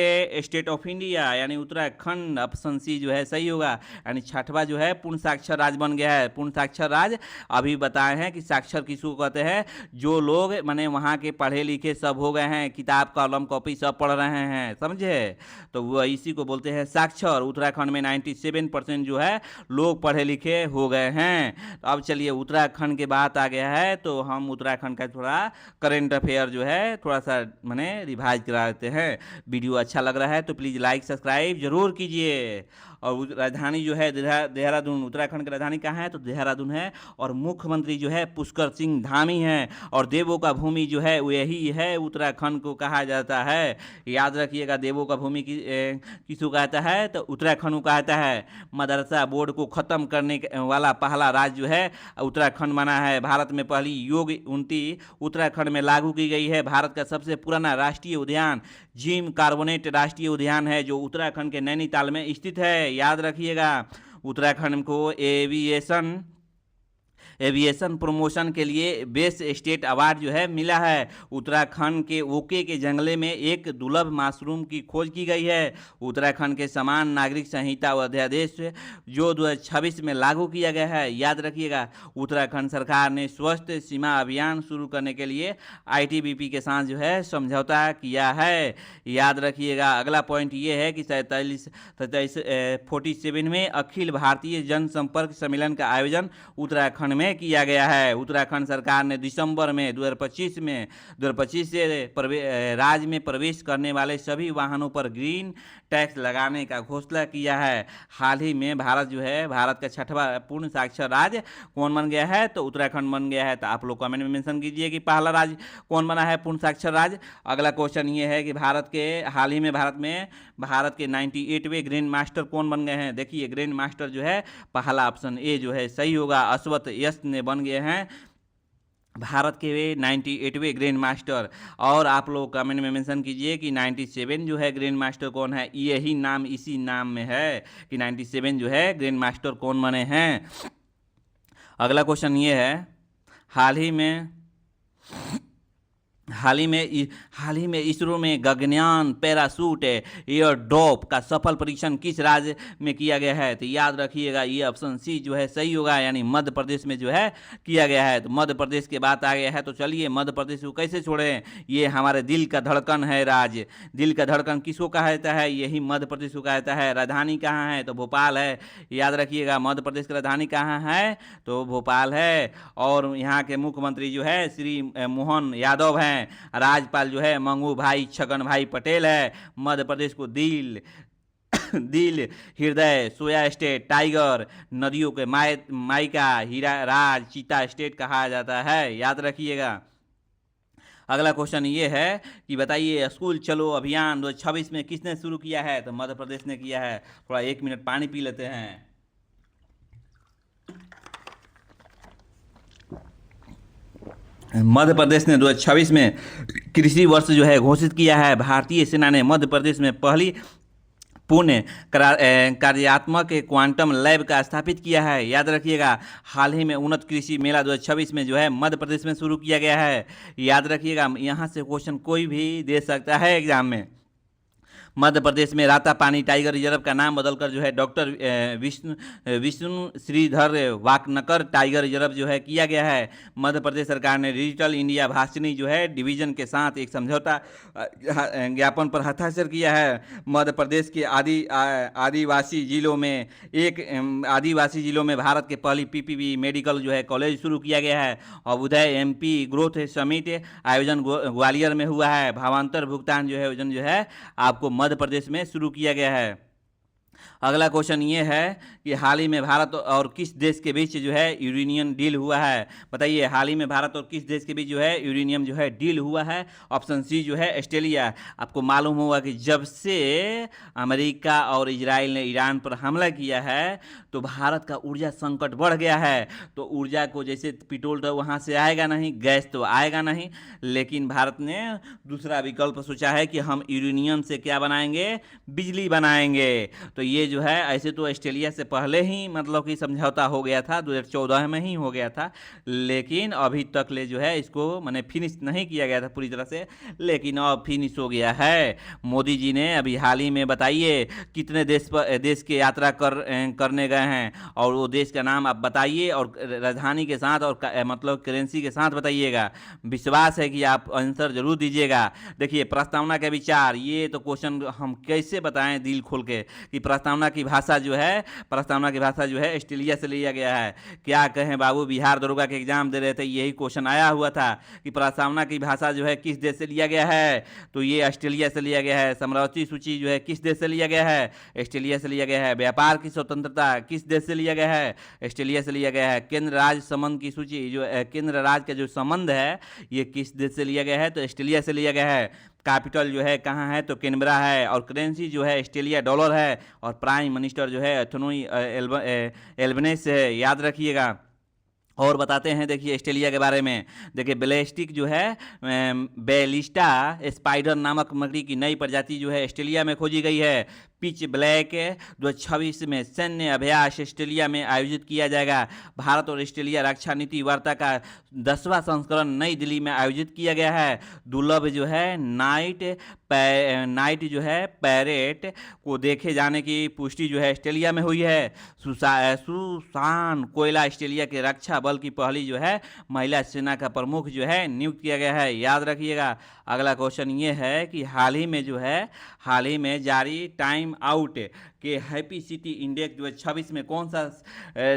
Speaker 1: state of India, यानी उत्तराखंड। ऑप्शन सी जो है सही होगा, यानी छठवां जो है पूर्ण साक्षर राज्य बन गया है। पूर्ण साक्षर राज्य अभी बताए हैं कि साक्षर किसको कहते हैं? जो लोग माने वहाँ के पढ़े लिखे सब हो गए हैं, किताब कलम कॉपी सब पढ़ रहे हैं, समझे? तो वो इसी को बोलते हैं साक्षर। उत्तराखंड में 97% जो है लोग पढ़े लिखे हो गए हैं। तो अब चलिए उत्तराखंड के बात आ गया है तो हम उत्तराखंड का थोड़ा करंट अफेयर जो है थोड़ा सा माने रिवाइज करा देते हैं। वीडियो अच्छा लग रहा है तो प्लीज़ लाइक सब्सक्राइब जरूर कीजिए। और राजधानी जो है देहरादून, उत्तराखंड की राजधानी कहाँ है? तो देहरादून है। और मुख्यमंत्री जो है पुष्कर सिंह धामी हैं। और देवों का भूमि जो है यही है उत्तराखंड को कहा जाता है। याद रखिएगा, देवों का भूमि किसको कहता है? तो उत्तराखंड को कहता है। मदरसा बोर्ड को खत्म करने वाला पहला राज्य जो है उत्तराखंड बना है। भारत में पहली योग उन्नति उत्तराखंड में लागू की गई है। भारत का सबसे पुराना राष्ट्रीय उद्यान जिम कार्बोनेट राष्ट्रीय उद्यान है, जो उत्तराखंड के नैनीताल में स्थित है। याद रखिएगा, उत्तराखंड को एविएशन प्रमोशन के लिए बेस्ट स्टेट अवार्ड जो है मिला है। उत्तराखंड के ओके के जंगले में एक दुर्लभ मशरूम की खोज की गई है। उत्तराखंड के समान नागरिक संहिता अध्यादेश जो 2026 में लागू किया गया है। याद रखिएगा, उत्तराखंड सरकार ने स्वस्थ सीमा अभियान शुरू करने के लिए आईटीबीपी के साथ जो है समझौता किया है। याद रखिएगा, अगला पॉइंट ये है कि 47 में अखिल भारतीय जनसंपर्क सम्मेलन का आयोजन उत्तराखंड में किया गया है। उत्तराखंड सरकार ने दिसंबर में 2025 से राज्य में प्रवेश करने वाले सभी वाहनों पर ग्रीन टैक्स लगाने का घोषणा किया है। हाल ही में भारत जो है, भारत का 6वां पूर्ण साक्षर राज्य कौन बन गया है? तो उत्तराखंड बन गया है। तो आप लोग कमेंट में मेंशन कीजिए कि पहला राज्य कौन बना है पूर्ण साक्षर राज्य। अगला क्वेश्चन ये है कि हाल ही में भारत के 98वें ग्रैंड मास्टर कौन बन गए हैं? देखिए, ग्रैंड मास्टर जो है पहला ऑप्शन ए जो है सही होगा, अश्वत यश ने बन गए हैं भारत के 98वें ग्रैंड मास्टर। और आप लोग कमेंट में मेंशन कीजिए कि 97 जो है ग्रैंड मास्टर कौन है। यही नाम इसी नाम में है कि 97 जो है ग्रैंड मास्टर कौन बने हैं। अगला क्वेश्चन ये है, हाल ही में इसरो में गगनयान पैराशूट एयर ड्रॉप का सफल परीक्षण किस राज्य में किया गया है? तो याद रखिएगा, ये ऑप्शन सी जो है सही होगा, यानी मध्य प्रदेश में जो है किया गया है। तो मध्य प्रदेश के बात आ गया है, तो चलिए मध्य प्रदेश को कैसे छोड़ें। ये हमारे दिल का धड़कन है राज्य। दिल का धड़कन किसको कहा जाता है? यही मध्य प्रदेश को कहा जाता है। राजधानी कहाँ है? तो भोपाल है। याद रखिएगा, मध्य प्रदेश की राजधानी कहाँ है? तो भोपाल है। और यहाँ के मुख्यमंत्री जो है श्री मोहन यादव हैं। राज्यपाल जो है मंगू भाई छगन भाई पटेल है। मध्य प्रदेश को दिल हृदय सोया स्टेट टाइगर नदियों के माइका हीरा राज चीता स्टेट कहा जाता है। याद रखिएगा। अगला क्वेश्चन ये है कि बताइए, स्कूल चलो अभियान 2026 में किसने शुरू किया है? तो मध्य प्रदेश ने किया है। थोड़ा 1 मिनट पानी पी लेते हैं। मध्य प्रदेश ने 2026 में कृषि वर्ष जो है घोषित किया है। भारतीय सेना ने मध्य प्रदेश में पहली पुण्य कार्यात्मक क्वांटम लैब का स्थापित किया है। याद रखिएगा, हाल ही में उन्नत कृषि मेला 2026 में जो है मध्य प्रदेश में शुरू किया गया है। याद रखिएगा, यहाँ से क्वेश्चन कोई भी दे सकता है एग्जाम में। मध्य प्रदेश में रातापानी टाइगर रिजर्व का नाम बदलकर जो है doctor Vishnu Shridhar Wakankar tiger reserve जो है किया गया है। मध्य प्रदेश सरकार ने डिजिटल इंडिया भाषणी जो है डिवीजन के साथ एक समझौता ज्ञापन पर हस्ताक्षर किया है। मध्य प्रदेश के आदिवासी जिलों में भारत के पहली पीपीपी मेडिकल जो है कॉलेज शुरू किया गया है। और उदय एमपी ग्रोथ समिट आयोजन ग्वालियर में हुआ है। भावांतर भुगतान जो है आयोजन जो है आपको मध्य प्रदेश में शुरू किया गया है। अगला क्वेश्चन ये है कि हाल ही में भारत और किस देश के बीच जो है यूरेनियम डील हुआ है? बताइए, हाल ही में भारत और किस देश के बीच जो है यूरेनियम जो है डील हुआ है? ऑप्शन सी जो है ऑस्ट्रेलिया। आपको मालूम होगा कि जब से अमेरिका और इजराइल ने ईरान पर हमला किया है तो भारत का ऊर्जा संकट बढ़ गया है। तो ऊर्जा को जैसे पेट्रोल तो वहाँ से आएगा नहीं, गैस तो आएगा नहीं, लेकिन भारत ने दूसरा विकल्प सोचा है कि हम यूरेनियम से क्या बनाएंगे? बिजली बनाएंगे। तो ये जो है ऐसे तो ऑस्ट्रेलिया से पहले ही मतलब कि समझौता हो गया था, 2014 में ही हो गया था, लेकिन अभी तक ले जो है इसको मैंने फिनिश नहीं किया गया था पूरी तरह से, लेकिन अब फिनिश हो गया है। मोदी जी ने अभी हाल ही में बताइए कितने देश की यात्रा करने गए हैं और वो देश का नाम आप बताइए और राजधानी के साथ और मतलब करेंसी के साथ बताइएगा। विश्वास है कि आप आंसर जरूर दीजिएगा। देखिए, प्रस्तावना के विचार, ये तो क्वेश्चन हम कैसे बताएं दिल खोल के कि प्रस्तावना की भाषा जो है ऑस्ट्रेलिया से लिया गया है। क्या कहें बाबू, बिहार दरोगा के एग्जाम दे रहे थे, यही क्वेश्चन आया हुआ था कि प्रस्तावना की भाषा जो है किस देश से लिया गया है? तो ये ऑस्ट्रेलिया से लिया गया है। समरावती सूची जो है किस देश से लिया गया है? ऑस्ट्रेलिया से लिया गया है। व्यापार की स्वतंत्रता किस देश से लिया गया है? ऑस्ट्रेलिया से लिया गया है। केंद्र राज्य संबंध की सूची जो केंद्र राज्य का जो संबंध है ये किस देश से लिया गया है? तो ऑस्ट्रेलिया से लिया गया है। कैपिटल जो है कहाँ है? तो कैनबरा है। और करेंसी जो है ऑस्ट्रेलिया डॉलर है। और प्राइम मिनिस्टर जो है एंथोनी एल्बनेस है। याद रखिएगा। और बताते हैं, देखिए ऑस्ट्रेलिया के बारे में। देखिए, बैलिस्टिक जो है बैलिस्टा स्पाइडर नामक मकड़ी की नई प्रजाति जो है ऑस्ट्रेलिया में खोजी गई है। पिच ब्लैक 2026 में सैन्य अभ्यास ऑस्ट्रेलिया में आयोजित किया जाएगा। भारत और ऑस्ट्रेलिया रक्षा नीति वार्ता का 10वां संस्करण नई दिल्ली में आयोजित किया गया है। दुर्लभ जो है नाइट जो है पैरेट को देखे जाने की पुष्टि जो है ऑस्ट्रेलिया में हुई है। सुसान कोयला ऑस्ट्रेलिया के रक्षा बल की पहली जो है महिला सेना का प्रमुख जो है नियुक्त किया गया है। याद रखिएगा। अगला क्वेश्चन ये है कि हाल ही में जारी टाइम आउट के हैप्पी सिटी इंडेक्स जो है 26 में कौन सा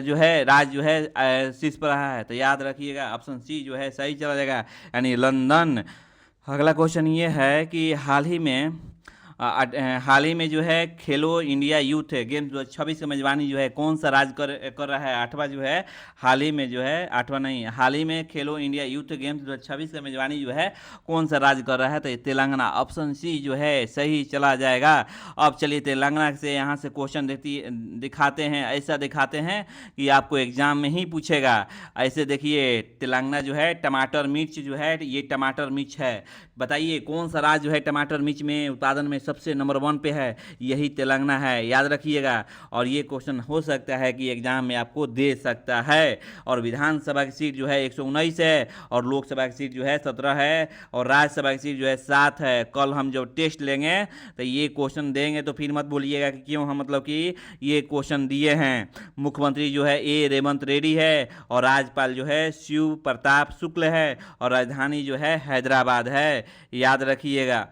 Speaker 1: जो है राज्य जो है शीर्ष पर रहा है? तो याद रखिएगा ऑप्शन सी जो है सही चला जाएगा, यानी लंदन। अगला क्वेश्चन ये है कि हाल ही में जो है खेलो इंडिया यूथ गेम्स 2026 की मेजबानी जो है कौन सा राज्य कर रहा है? आठवां जो है हाल ही में खेलो इंडिया यूथ गेम्स 2026 की मेजबानी जो है कौन सा राज्य कर रहा है? तो तेलंगाना। ऑप्शन सी जो है सही चला जाएगा। अब चलिए तेलंगाना से यहाँ से क्वेश्चन दिखाते हैं, ऐसा दिखाते हैं कि आपको एग्जाम में ही पूछेगा। ऐसे देखिए, तेलंगाना जो है टमाटर मिर्च जो है ये टमाटर मिर्च है। बताइए कौन सा राज्य जो है टमाटर मिर्च में उत्पादन में सबसे नंबर 1 पे है? यही तेलंगाना है, याद रखिएगा। और ये क्वेश्चन हो सकता है कि एग्जाम में आपको दे सकता है। और विधानसभा की सीट जो है 119 है, और लोकसभा की सीट जो है 17 है, और राज्यसभा की सीट जो है 7 है। कल हम जब टेस्ट लेंगे तो ये क्वेश्चन देंगे तो फिर मत बोलिएगा कि क्यों हम मतलब कि ये क्वेश्चन दिए हैं। मुख्यमंत्री जो है रेवंत रेड्डी है, और राज्यपाल जो है शिव प्रताप शुक्ल है, और राजधानी जो है हैदराबाद है। याद रखिएगा।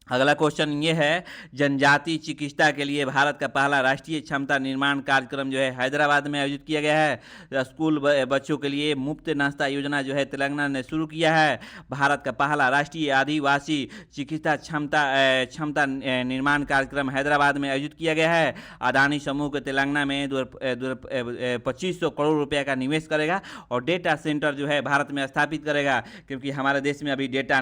Speaker 1: अगला क्वेश्चन ये है, जनजाति चिकित्सा के लिए भारत का पहला राष्ट्रीय क्षमता निर्माण कार्यक्रम जो है हैदराबाद में आयोजित किया गया है। स्कूल बच्चों के लिए मुफ्त नाश्ता योजना जो है तेलंगाना ने शुरू किया है। भारत का पहला राष्ट्रीय आदिवासी चिकित्सा क्षमता निर्माण कार्यक्रम हैदराबाद में आयोजित किया गया है। अडानी समूह के तेलंगाना में 2500 करोड़ रुपये का निवेश करेगा, और डेटा सेंटर जो है भारत में स्थापित करेगा, क्योंकि हमारे देश में अभी डेटा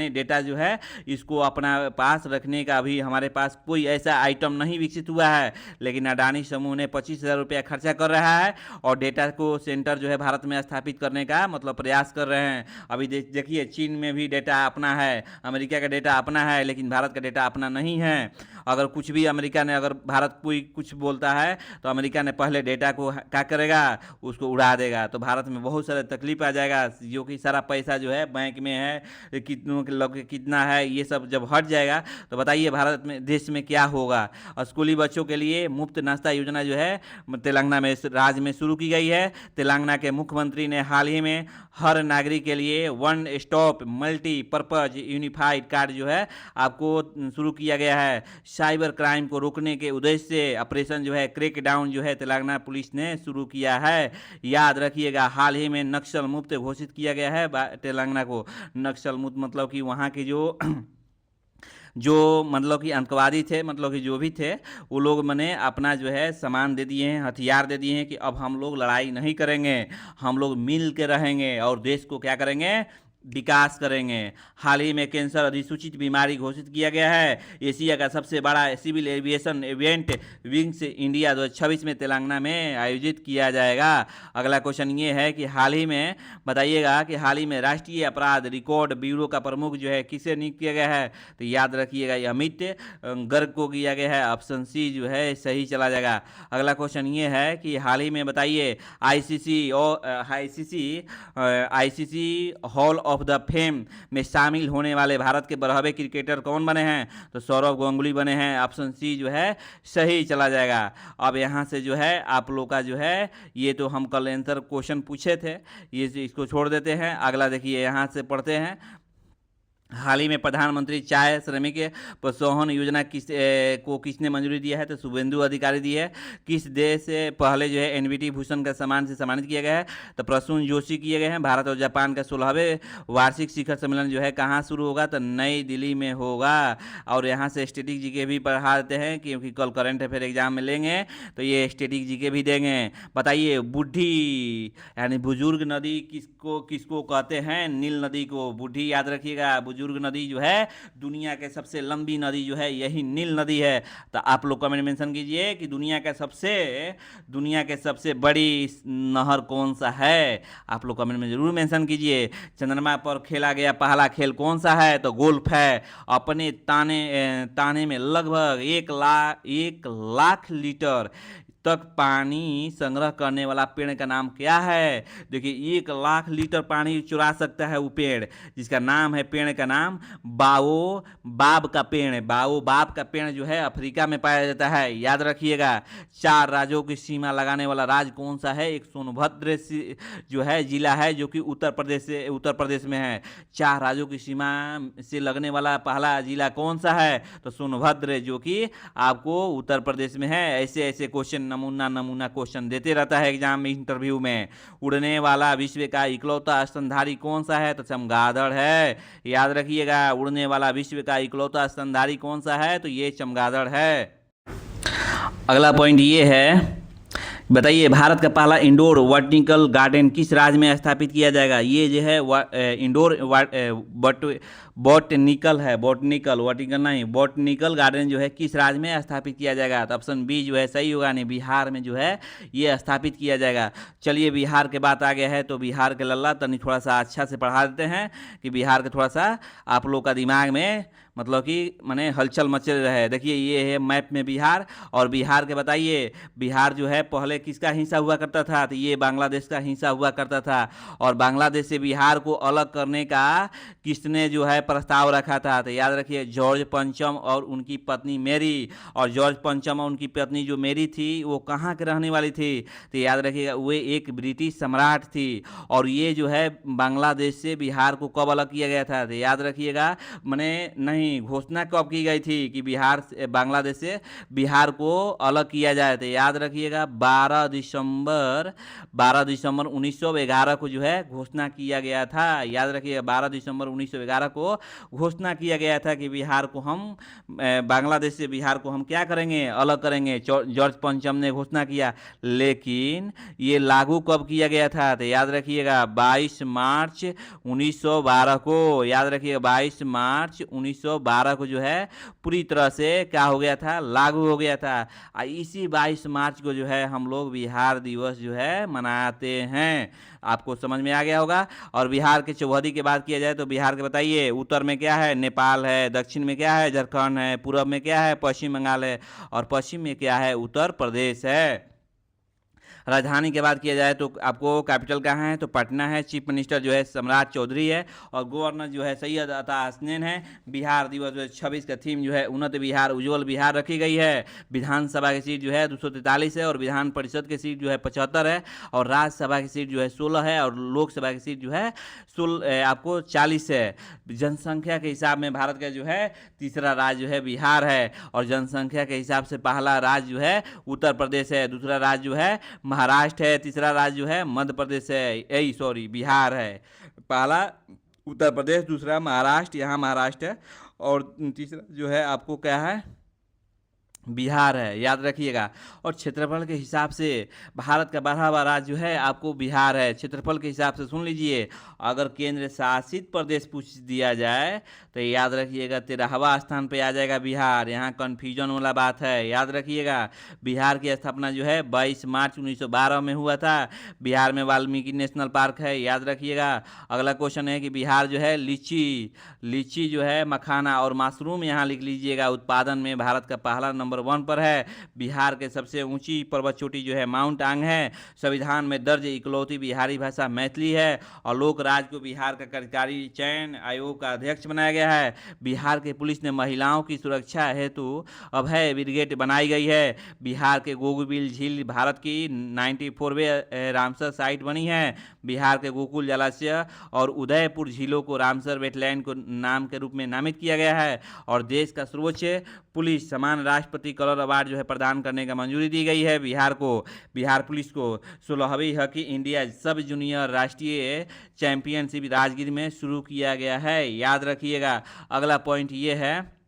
Speaker 1: डेटा जो है इसको अपना पास रखने का अभी हमारे पास कोई ऐसा आइटम नहीं विकसित हुआ है। लेकिन अडानी समूह ने 25,000 रुपया खर्चा कर रहा है, और डेटा को सेंटर जो है भारत में स्थापित करने का मतलब प्रयास कर रहे हैं। अभी देखिए, चीन में भी डेटा अपना है, अमेरिका का डेटा अपना है, लेकिन भारत का डेटा अपना नहीं है। अगर कुछ भी अगर भारत कोई कुछ बोलता है तो अमेरिका ने पहले डेटा को क्या करेगा, उसको उड़ा देगा। तो भारत में बहुत सारा तकलीफ आ जाएगा, जो कि सारा पैसा जो है बैंक में है, कितनों के लोग कितना है, ये सब जब हट जाएगा तो बताइए भारत में देश में क्या होगा। और स्कूली बच्चों के लिए मुफ्त नाश्ता योजना जो है तेलंगाना में राज्य में शुरू की गई है। तेलंगाना के मुख्यमंत्री ने हाल ही में हर नागरिक के लिए one stop multipurpose unified card जो है आपको शुरू किया गया है। साइबर क्राइम को रोकने के उद्देश्य से ऑपरेशन जो है क्रैकडाउन जो है तेलंगाना पुलिस ने शुरू किया है। याद रखिएगा, हाल ही में नक्सल मुक्त घोषित किया गया है तेलंगाना को। नक्सल मुक्त मतलब कि वहाँ की जो मतलब कि आतंकवादी थे, मतलब कि जो भी थे, वो लोग मैंने अपना जो है सामान दे दिए हैं, हथियार दे दिए हैं कि अब हम लोग लड़ाई नहीं करेंगे, हम लोग मिल के रहेंगे और देश को क्या करेंगे, विकास करेंगे। हाल ही में कैंसर अधिसूचित बीमारी घोषित किया गया है। एशिया का सबसे बड़ा civil aviation event wings India 2026 में तेलंगाना में आयोजित किया जाएगा। अगला क्वेश्चन ये है कि हाल ही में बताइएगा कि हाल ही में राष्ट्रीय अपराध रिकॉर्ड ब्यूरो का प्रमुख जो है किसे नियुक्त किया गया है? तो याद रखिएगा, ये अमित गर्ग को किया गया है। ऑप्शन सी जो है सही चला जाएगा। अगला क्वेश्चन ये है कि हाल ही में बताइए ICC hall of the fame में शामिल होने वाले भारत के बरहवे क्रिकेटर कौन बने हैं? तो सौरव गांगुली बने हैं। ऑप्शन सी जो है सही चला जाएगा। अब यहाँ से जो है आप लोग का जो है ये तो हम कल आंसर क्वेश्चन पूछे थे, ये इसको छोड़ देते हैं। अगला देखिए, यहाँ से पढ़ते हैं। हाल ही में प्रधानमंत्री चाय श्रमिक प्रोत्साहन योजना किसने मंजूरी दिया है? तो शुभेंदु अधिकारी दी है। किस देश से पहले जो है एनवीटी भूषण का सम्मान से सम्मानित किया गया है? तो प्रसून जोशी किए गए हैं। भारत और जापान का 16वें वार्षिक शिखर सम्मेलन जो है कहाँ शुरू होगा? तो नई दिल्ली में होगा। और यहाँ से स्टैटिक जीके भी पढ़ा देते हैं, क्योंकि कल करंट अफेयर एग्जाम में लेंगे तो ये स्टैटिक जीके भी देंगे। बताइए, बुढ़ी यानी बुजुर्ग नदी किसको कहते हैं? नील नदी को बुढ़ी याद रखिएगा। बुजुर्ग नदी जो है, दुनिया के सबसे लंबी नदी जो है यही नील नदी है। तो आप लोग कमेंट मेंशन कीजिए कि दुनिया के सबसे बड़ी नहर कौन सा है। आप लोग कमेंट में जरूर मेंशन कीजिए। चंद्रमा पर खेला गया पहला खेल कौन सा है, तो गोल्फ है। अपने ताने में लगभग 1 लाख लीटर तक पानी संग्रह करने वाला पेड़ का नाम क्या है। देखिए 1 लाख लीटर पानी चुरा सकता है वो पेड़, जिसका नाम है, पेड़ का नाम बाओबाब का पेड़ है। बाओबाब का पेड़ जो है अफ्रीका में पाया जाता है, याद रखिएगा। 4 राज्यों की सीमा लगाने वाला राज्य कौन सा है, एक सोनभद्र जो है जिला है, जो कि उत्तर प्रदेश में है। 4 राज्यों की सीमा से लगने वाला पहला जिला कौन सा है, तो सोनभद्र, जो कि आपको उत्तर प्रदेश में है। ऐसे ऐसे क्वेश्चन नमूना क्वेश्चन देते रहता है एग्जाम में, इंटरव्यू में। उड़ने वाला विश्व का इकलौता स्तनधारी कौन सा है, तो चमगादड़ है, याद रखिएगा। उड़ने वाला विश्व का इकलौता स्तनधारी कौन सा है, तो ये चमगादड़ है। अगला पॉइंट ये है, बताइए भारत का पहला इंडोर बॉटनिकल गार्डन किस राज्य में स्थापित किया जाएगा। ये जो है इंडोर बॉटनिकल गार्डन जो है किस राज्य में स्थापित किया जाएगा, तो ऑप्शन बी जो है सही होगा। नहीं, बिहार में जो है ये स्थापित किया जाएगा। चलिए बिहार के बात आ गया है, तो बिहार के लल्ला तनी थोड़ा सा अच्छा से पढ़ा देते हैं कि बिहार के थोड़ा सा आप लोग का दिमाग में मतलब कि माने हलचल मचल रहे। देखिए ये है मैप में बिहार, और बिहार के बताइए, बिहार जो है पहले किसका हिस्सा हुआ करता था, तो ये बांग्लादेश का हिस्सा हुआ करता था। और बांग्लादेश से बिहार को अलग करने का किसने जो है प्रस्ताव रखा था, तो याद रखिए जॉर्ज पंचम और उनकी पत्नी मेरी। और जॉर्ज पंचम और उनकी पत्नी जो मेरी थी वो कहाँ के रहने वाली थी, तो याद रखिएगा वे एक ब्रिटिश सम्राट थी। और ये जो है बांग्लादेश से बिहार को कब अलग किया गया था, तो याद रखिएगा मैंने नहीं, घोषणा कब की गई थी कि बांग्लादेश से बिहार को अलग किया जाए, तो याद रखिएगा 12 दिसंबर 1911 को जो है घोषणा किया गया था। याद रखिएगा 12 दिसंबर 1911 को घोषणा किया गया था कि बिहार को हम बांग्लादेश से बिहार को हम क्या करेंगे, अलग करेंगे। जॉर्ज पंचम ने घोषणा किया, लेकिन ये लागू कब किया गया था, तो याद रखिएगा 22 मार्च 1912 को। याद रखिएगा 22 मार्च 1912 को जो है पूरी तरह से क्या हो गया था, लागू हो गया था। इसी 22 मार्च को जो है हम लोग बिहार दिवस जो है मनाते हैं। आपको समझ में आ गया होगा। और बिहार के चौहदी की बात किया जाए तो बिहार के बताइए, उत्तर में क्या है, नेपाल है। दक्षिण में क्या है, झारखंड है। पूर्व में क्या है, पश्चिम बंगाल है। और पश्चिम में क्या है, उत्तर प्रदेश है। राजधानी की बात किया जाए तो आपको कैपिटल कहाँ है, तो पटना है। चीफ मिनिस्टर जो है सम्राट चौधरी है, और गवर्नर जो है सैयद अता हसनैन है। बिहार दिवस 26 का थीम जो है उन्नत बिहार उज्जवल बिहार रखी गई है। विधानसभा की सीट जो है 243 है, और विधान परिषद की सीट जो है 75 है, और राज्यसभा की सीट जो है 16 है, और लोकसभा की सीट जो है आपको 40 है। जनसंख्या के हिसाब में भारत का जो है तीसरा राज्य जो है बिहार है, और जनसंख्या के हिसाब से पहला राज्य जो है उत्तर प्रदेश है, दूसरा राज्य जो है महाराष्ट्र है, तीसरा राज्य जो है मध्य प्रदेश है, बिहार है। पहला उत्तर प्रदेश, दूसरा महाराष्ट्र, यहाँ महाराष्ट्र है, और तीसरा जो है आपको क्या है, बिहार है, याद रखिएगा। और क्षेत्रफल के हिसाब से भारत का 12वां राज्य जो है आपको बिहार है। क्षेत्रफल के हिसाब से सुन लीजिए, अगर केंद्र शासित प्रदेश पूछ दिया जाए तो याद रखिएगा 13वां स्थान पे आ जाएगा बिहार। यहाँ कन्फ्यूजन वाला बात है, याद रखिएगा। बिहार की स्थापना जो है 22 मार्च 1912 में हुआ था। बिहार में वाल्मीकि नेशनल पार्क है, याद रखिएगा। अगला क्वेश्चन है कि बिहार जो है लीची जो है मखाना और मशरूम यहाँ लिख लीजिएगा, उत्पादन में भारत का पहला नंबर 1 पर है। बिहार के सबसे ऊंची पर्वत चोटी जो है माउंट आंग है। संविधान में दर्ज इकलौती बिहारी भाषा मैथिली है, और लोक राज को बिहार का कार्यकारी चयन आयोग का अध्यक्ष बनाया गया है। बिहार के पुलिस ने महिलाओं की सुरक्षा हेतु अभय ब्रिगेड बनाई गई है। बिहार के गोगुबिल झील भारत की 94वें रामसर साइट बनी है। बिहार के गोकुल जलाशय और उदयपुर झीलों को रामसर वेटलैंड को नाम के रूप में नामित किया गया है। और देश का सर्वोच्च पुलिस सम्मान राष्ट्रपति कलर अवार्ड जो है प्रदान करने का मंजूरी दी गई है बिहार पुलिस को। 16वीं हॉकी इंडिया सब जूनियर राष्ट्रीय चैंपियनशिप राजगीर में शुरू किया गया है, याद रखिएगा। अगला पॉइंट ये है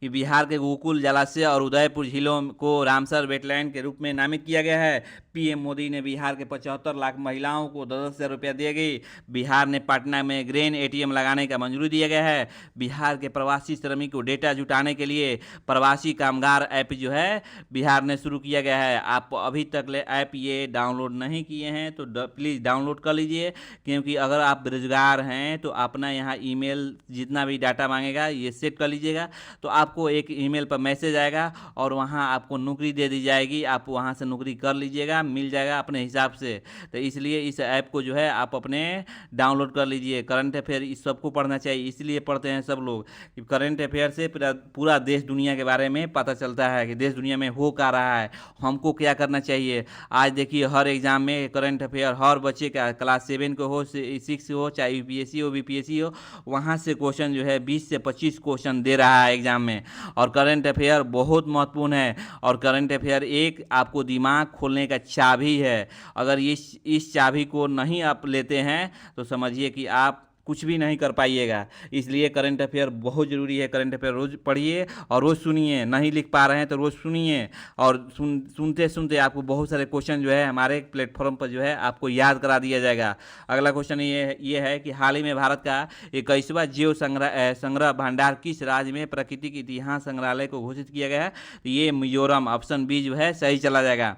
Speaker 1: कि बिहार के गोकुल जलाशय और उदयपुर झीलों को रामसर वेटलैंड के रूप में नामित किया गया है। पीएम मोदी ने बिहार के 75 लाख महिलाओं को 10,000 रुपया दिए गए। बिहार ने पटना में ग्रेन एटीएम लगाने का मंजूरी दिया गया है। बिहार के प्रवासी श्रमिक को डेटा जुटाने के लिए प्रवासी कामगार ऐप जो है बिहार ने शुरू किया गया है। आप अभी तक ले ऐप ये डाउनलोड नहीं किए हैं तो प्लीज़ डाउनलोड कर लीजिए, क्योंकि अगर आप बेरोजगार हैं तो अपना यहाँ ईमेल जितना भी डाटा मांगेगा ये सेट कर लीजिएगा, तो आपको एक ईमेल पर मैसेज आएगा और वहाँ आपको नौकरी दे दी जाएगी। आप वहाँ से नौकरी कर लीजिएगा, मिल जाएगा अपने हिसाब से। तो इसलिए इस ऐप को जो है आप अपने डाउनलोड कर लीजिए। करंट अफेयर इस सबको पढ़ना चाहिए, इसलिए पढ़ते हैं सब लोग कि करंट अफेयर से पूरा देश दुनिया के बारे में पता चलता है कि देश दुनिया में हो क्या रहा है, हमको क्या करना चाहिए। आज देखिए हर एग्जाम में करंट अफेयर हर बच्चे का क्लास 7 को हो 6 हो, चाहे यूपीएससी हो बीपीएससी हो, वहाँ से क्वेश्चन जो है 20 से 25 क्वेश्चन दे रहा है एग्जाम में। और करंट अफेयर बहुत महत्वपूर्ण है, और करंट अफेयर एक आपको दिमाग खोलने का चाबी है। अगर इस चाबी को नहीं आप लेते हैं तो समझिए कि आप कुछ भी नहीं कर पाइएगा। इसलिए करंट अफेयर बहुत ज़रूरी है। करंट अफेयर रोज़ पढ़िए और रोज़ सुनिए। नहीं लिख पा रहे हैं तो रोज़ सुनिए, और सुनते सुनते आपको बहुत सारे क्वेश्चन जो है हमारे प्लेटफॉर्म पर जो है आपको याद करा दिया जाएगा। अगला क्वेश्चन ये है कि हाल ही में भारत का 21वां जीव संग्रह भंडार किस राज्य में प्राकृतिक इतिहास संग्रहालय को घोषित किया गया है? तो ये मिजोरम, ऑप्शन बी जो है सही चला जाएगा।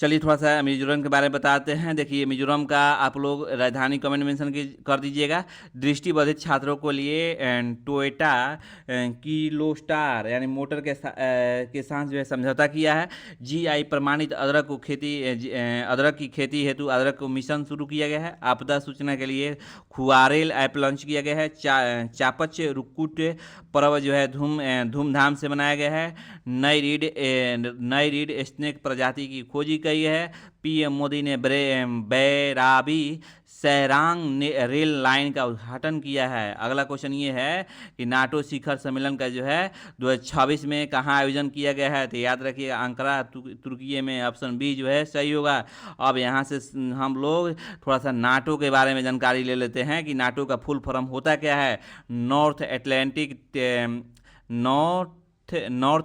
Speaker 1: चलिए थोड़ा सा मिजोरम के बारे में बताते हैं। देखिए मिजोरम का आप लोग राजधानी कमेंट मेंशन कर दीजिएगा। दृष्टिबाधित छात्रों के लिए टोयोटा किलोस्टार यानी मोटर के साथ जो है समझौता किया है। जीआई प्रमाणित अदरक की खेती हेतु अदरक को मिशन शुरू किया गया है। आपदा सूचना के लिए खुआरेल ऐप लॉन्च किया गया है। चापच रुकुट पर्व जो है धूमधाम से मनाया गया है। नई रीड स्नेक प्रजाति की खोजी गई है। पीएम मोदी ने बैराबी सैरांग रेल लाइन का उद्घाटन किया है। अगला क्वेश्चन ये है कि नाटो शिखर सम्मेलन का जो है 2026 में कहाँ आयोजन किया गया है? तो याद रखिए अंकारा तुर्की में, ऑप्शन बी जो है सही होगा। अब यहाँ से हम लोग थोड़ा सा नाटो के बारे में जानकारी ले लेते हैं कि नाटो का फुल फॉर्म होता क्या है। North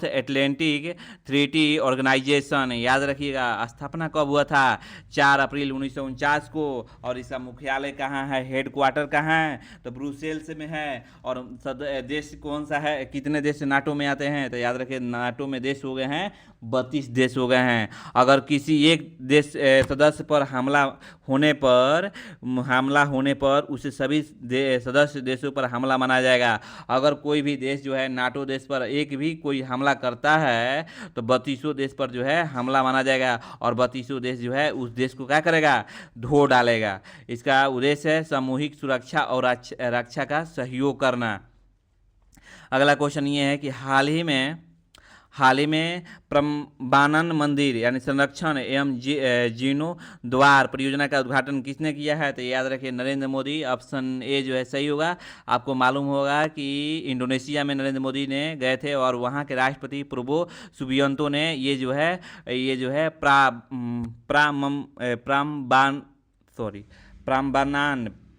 Speaker 1: Atlantic Treaty Organization. याद रखिएगा स्थापना कब हुआ था? 4 अप्रैल 1949 को। और इसका मुख्यालय कहाँ है, हेडक्वार्टर कहाँ है? तो ब्रुसेल्स में है। और देश कौन सा है, कितने देश नाटो में आते हैं? तो याद रखिए नाटो में देश हो गए हैं 32 देश हो गए हैं। अगर किसी एक देश सदस्य पर हमला होने पर उसे सभी सदस्य देशों पर हमला माना जाएगा। अगर कोई भी देश जो है नाटो देश पर एक भी कोई हमला करता है तो 32 देश पर जो है हमला माना जाएगा, और 32 देश जो है उस देश को क्या करेगा, धो डालेगा। इसका उद्देश्य है सामूहिक सुरक्षा और रक्षा का सहयोग करना। अगला क्वेश्चन ये है कि हाल ही में प्रम्बानन मंदिर यानी संरक्षण एवं जीर्णोद्धार परियोजना का उद्घाटन किसने किया है? तो याद रखिए नरेंद्र मोदी, ऑप्शन ए जो है सही होगा। आपको मालूम होगा कि इंडोनेशिया में नरेंद्र मोदी ने गए थे और वहाँ के राष्ट्रपति प्रबोवो सुबियांतो ने ये जो है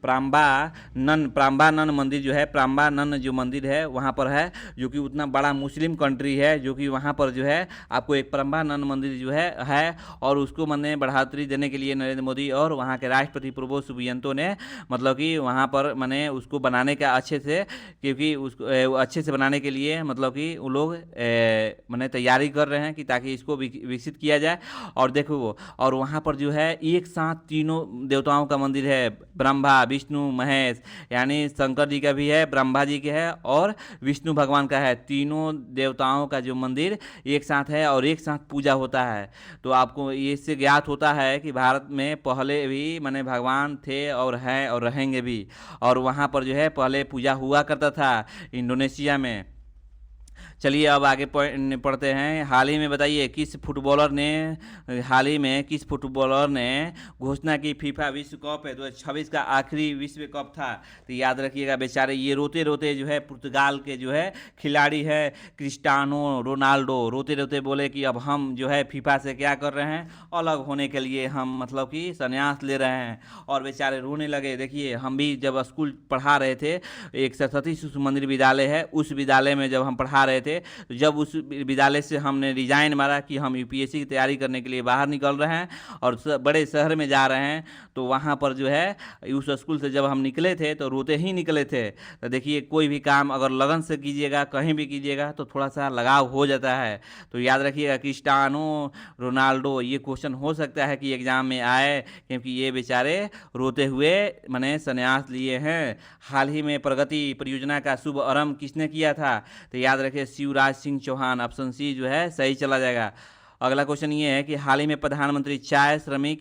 Speaker 1: प्राम्बानन मंदिर जो है, प्राम्बानन जो मंदिर है वहाँ पर है, जो कि उतना बड़ा मुस्लिम कंट्री है, जो कि वहाँ पर जो है आपको एक प्राम्बानन मंदिर जो है और उसको मैंने बढ़ोतरी देने के लिए नरेंद्र मोदी और वहाँ के राष्ट्रपति प्रबोवो सुबियांतो ने मतलब कि वहाँ पर मैंने उसको बनाने का अच्छे से, क्योंकि उसको अच्छे से बनाने के लिए मतलब कि वो लोग मैंने तैयारी कर रहे हैं कि ताकि इसको विकसित किया जाए। और देखो और वहाँ पर जो है एक साथ तीनों देवताओं का मंदिर है, ब्रह्मा विष्णु महेश, यानी शंकर जी का भी है, ब्रह्मा जी के है और विष्णु भगवान का है। तीनों देवताओं का जो मंदिर एक साथ है और एक साथ पूजा होता है। तो आपको इससे ज्ञात होता है कि भारत में पहले भी माने भगवान थे और हैं और रहेंगे भी, और वहाँ पर जो है पहले पूजा हुआ करता था इंडोनेशिया में। चलिए अब आगे पढ़ते हैं। हाल ही में बताइए हाल ही में किस फुटबॉलर ने घोषणा की फीफा विश्व कप है 2026 का आखिरी विश्व कप था। तो याद रखिएगा बेचारे ये रोते रोते जो है पुर्तगाल के जो है खिलाड़ी है क्रिस्टियानो रोनाल्डो रोते रोते बोले कि अब हम जो है फीफा से क्या कर रहे हैं, अलग होने के लिए हम मतलब कि संन्यास ले रहे हैं। और बेचारे रोने लगे। देखिए हम भी जब स्कूल पढ़ा रहे थे, एक सरस्वती शिशु मंदिर विद्यालय है, उस विद्यालय में जब हम पढ़ा रहे थे, तो जब उस विद्यालय से हमने रिजाइन मारा कि हम यूपीएससी की तैयारी करने के लिए बाहर निकल रहे हैं और बड़े शहर में जा रहे हैं, तो वहाँ पर जो है उस स्कूल से जब हम निकले थे तो रोते ही निकले थे। तो देखिए कोई भी काम अगर लगन से कीजिएगा, कहीं भी कीजिएगा, तो थोड़ा सा लगाव हो जाता है। तो याद रखिएगा क्रिस्टियानो रोनाल्डो, ये क्वेश्चन हो सकता है कि एग्जाम में आए, क्योंकि ये बेचारे रोते हुए मैंने संन्यास लिए हैं। हाल ही में प्रगति परियोजना का शुभ आरंभ किसने किया था? तो याद रखिए शिवराज सिंह चौहान, ऑप्शन सी जो है सही चला जाएगा। अगला क्वेश्चन ये है कि हाल ही में प्रधानमंत्री चाय श्रमिक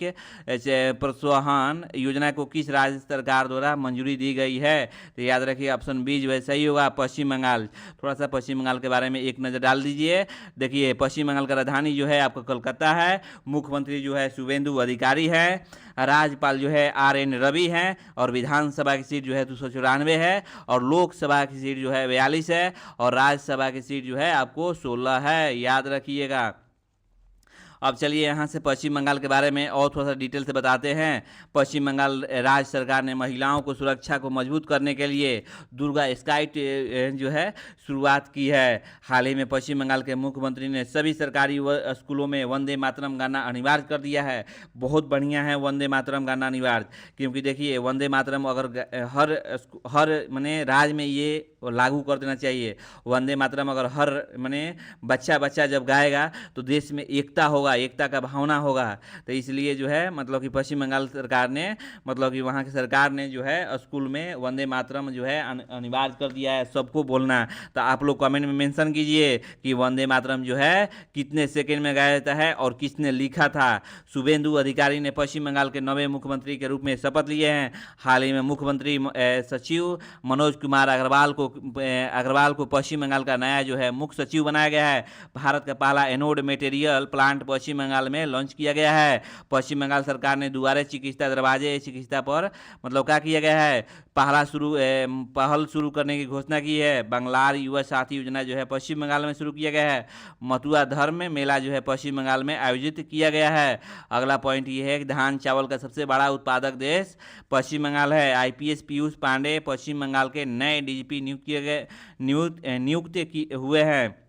Speaker 1: प्रोत्साहन योजना को किस राज्य सरकार द्वारा मंजूरी दी गई है? तो याद रखिए ऑप्शन बी जो है सही होगा, पश्चिम बंगाल। थोड़ा सा पश्चिम बंगाल के बारे में एक नज़र डाल दीजिए। देखिए पश्चिम बंगाल का राजधानी जो है आपका कलकत्ता है, मुख्यमंत्री जो है शुभेंदु अधिकारी है, राज्यपाल जो है RN रवि हैं, और विधानसभा की सीट जो है 294 है, और लोकसभा की सीट जो है 42 है, और राज्यसभा की सीट जो है आपको 16 है। याद रखिएगा। अब चलिए यहाँ से पश्चिम बंगाल के बारे में और थोड़ा सा डिटेल से बताते हैं। पश्चिम बंगाल राज्य सरकार ने महिलाओं को सुरक्षा को मजबूत करने के लिए दुर्गा स्काई जो है शुरुआत की है। हाल ही में पश्चिम बंगाल के मुख्यमंत्री ने सभी सरकारी स्कूलों में वंदे मातरम गाना अनिवार्य कर दिया है। बहुत बढ़िया है वंदे मातरम गाना अनिवार्य, क्योंकि देखिए वंदे मातरम अगर हर माने राज्य में ये लागू कर देना चाहिए। वंदे मातरम अगर हर माने बच्चा जब गाएगा तो देश में एकता होगा, एकता का भावना होगा। तो इसलिए जो है मतलब कि पश्चिम बंगाल सरकार ने मतलब कि वहाँ की सरकार ने जो है स्कूल में वंदे मातरम जो है अनिवार्य कर दिया है सबको बोलना। तो आप लोग कमेंट में मेंशन कीजिए कि वंदे मातरम जो है कितने सेकंड में गाया जाता है और किसने लिखा था। शुभेंदु अधिकारी ने पश्चिम बंगाल के नवे मुख्यमंत्री के रूप में शपथ लिए हैं। हाल ही में मुख्यमंत्री सचिव मनोज कुमार अग्रवाल को पश्चिम बंगाल का नया जो है मुख्य सचिव बनाया गया है। भारत का पहला एनोड मटेरियल प्लांट पश्चिम बंगाल में लॉन्च किया गया है। पश्चिम बंगाल सरकार ने दुआरे चिकित्सा दरवाजे चिकित्सा पर मतलब क्या किया गया है, पहल शुरू करने की घोषणा की है। बंगलार युवा साथी योजना जो है पश्चिम बंगाल में शुरू किया गया है। मथुरा धर्म मेला जो है पश्चिम बंगाल में आयोजित किया गया है। अगला पॉइंट ये है कि धान चावल का सबसे बड़ा उत्पादक देश पश्चिम बंगाल है। IPS पीयूष पांडे पश्चिम बंगाल के नए DGP नियुक्त हुए हैं।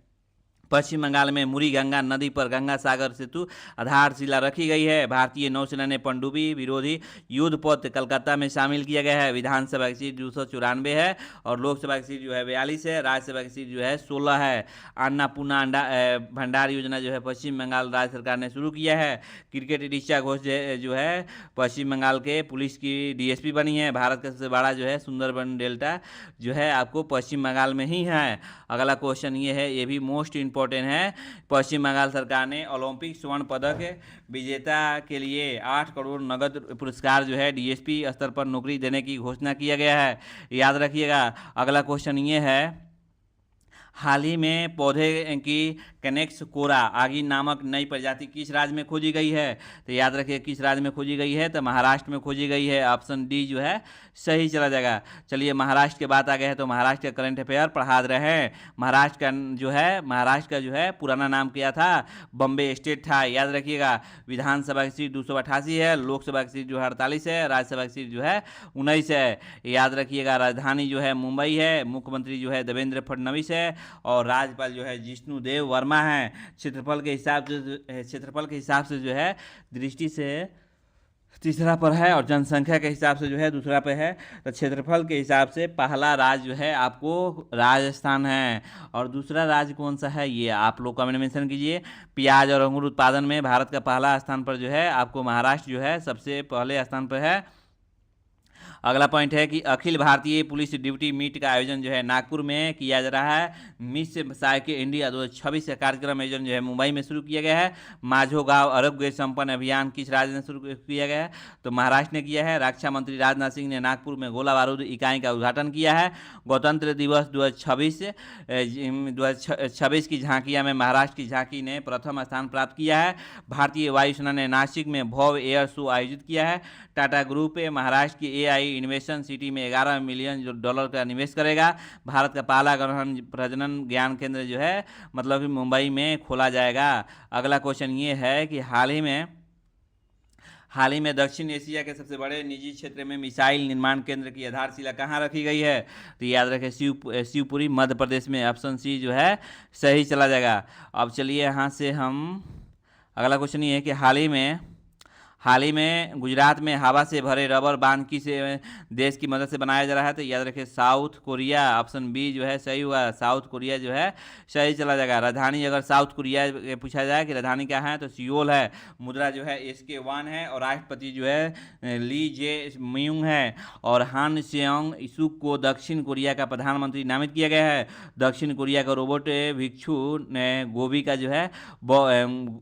Speaker 1: पश्चिम बंगाल में मुरी गंगा नदी पर गंगा सागर सेतु आधारशिला रखी गई है। भारतीय नौसेना ने पनडुब्बी विरोधी युद्धपोत कलकत्ता में शामिल किया गया है। विधानसभा की सीट 294 है और लोकसभा की सीट जो है 42 है, राज्यसभा की सीट जो है 16 है। अन्नपूर्णा भंडार योजना जो है पश्चिम बंगाल राज्य सरकार ने शुरू किया है। क्रिकेट ऋचा घोष जो है पश्चिम बंगाल के पुलिस की DSP बनी है। भारत का सबसे बड़ा जो है सुंदरबन डेल्टा जो है आपको पश्चिम बंगाल में ही है। अगला क्वेश्चन ये है, ये भी मोस्ट इंपॉर्टेंट है। पश्चिम बंगाल सरकार ने ओलंपिक स्वर्ण पदक विजेता के लिए 8 करोड़ नगद पुरस्कार जो है DSP स्तर पर नौकरी देने की घोषणा किया गया है। याद रखिएगा। अगला क्वेश्चन ये है, हाल ही में पौधे की कैनेक्स कोरा आगी नामक नई प्रजाति किस राज्य में खोजी गई है? तो याद रखिए किस राज्य में खोजी गई है, तो महाराष्ट्र में खोजी गई है। ऑप्शन डी जो है सही चला जाएगा। चलिए महाराष्ट्र की बात आ गया है तो महाराष्ट्र का करंट अफेयर पढ़ा रहे हैं। महाराष्ट्र का जो है पुराना नाम क्या था? बॉम्बे स्टेट था। याद रखिएगा। विधानसभा की सीट 288 है, लोकसभा की सीट जो है 48 है, राज्यसभा की सीट जो है 19 है। याद रखिएगा। राजधानी जो है मुंबई है, मुख्यमंत्री जो है देवेंद्र फडणवीस है, और राज्यपाल जो है जिष्णु देव वर्मा है। क्षेत्रफल के हिसाब से जो है दृष्टि से तीसरा पर है और जनसंख्या के हिसाब से जो है दूसरा पे है। तो क्षेत्रफल के हिसाब से पहला राज्य जो है आपको राजस्थान है, और दूसरा राज्य कौन सा है ये आप लोग कमेंट में मेंशन कीजिए। प्याज और अंगूर उत्पादन में भारत का पहला स्थान पर जो है आपको महाराष्ट्र जो है सबसे पहले स्थान पर है। अगला पॉइंट है कि Akhil Bharatiya police duty meet का आयोजन जो है नागपुर में किया जा रहा है। मिस साइकिल इंडिया 2026 का कार्यक्रम आयोजन जो है मुंबई में शुरू किया गया है। माझो गांव आरोग्य संपन्न अभियान किस राज्य ने शुरू किया गया है? तो महाराष्ट्र ने किया है। रक्षा मंत्री राजनाथ सिंह ने नागपुर में गोला बारूद इकाई का उद्घाटन किया है। गणतंत्र दिवस 2026 की झांकियां में महाराष्ट्र की झांकी ने प्रथम स्थान प्राप्त किया है। भारतीय वायुसेना ने नासिक में भव्य एयर शो आयोजित किया है। टाटा ग्रुप महाराष्ट्र की एआई इनोवेशन सिटी में $11 मिलियन का निवेश करेगा। भारत का पहला गहन प्रजनन ज्ञान केंद्र जो है मतलब कि मुंबई में खोला जाएगा। अगला क्वेश्चन ये है कि हाल ही में दक्षिण एशिया के सबसे बड़े निजी क्षेत्र में मिसाइल निर्माण केंद्र की आधारशिला कहाँ रखी गई है? तो याद रखें शिवपुरी मध्य प्रदेश में। ऑप्शन सी जो है सही चला जाएगा। अब चलिए यहाँ से हम अगला क्वेश्चन ये है कि हाल ही में गुजरात में हवा से भरे रबर बांध किस देश की मदद से बनाया जा रहा है? तो याद रखें साउथ कोरिया। ऑप्शन बी जो है सही हुआ, साउथ कोरिया जो है सही चला जाएगा। राजधानी अगर साउथ कोरिया पूछा जाए कि राजधानी क्या है तो सियोल है। मुद्रा जो है SK1 है और राष्ट्रपति जो है ली जे म्यूंग है। और हान सेयोंग इसुक को दक्षिण कोरिया का प्रधानमंत्री नामित किया गया है। दक्षिण कोरिया का रोबोट भिक्षु ने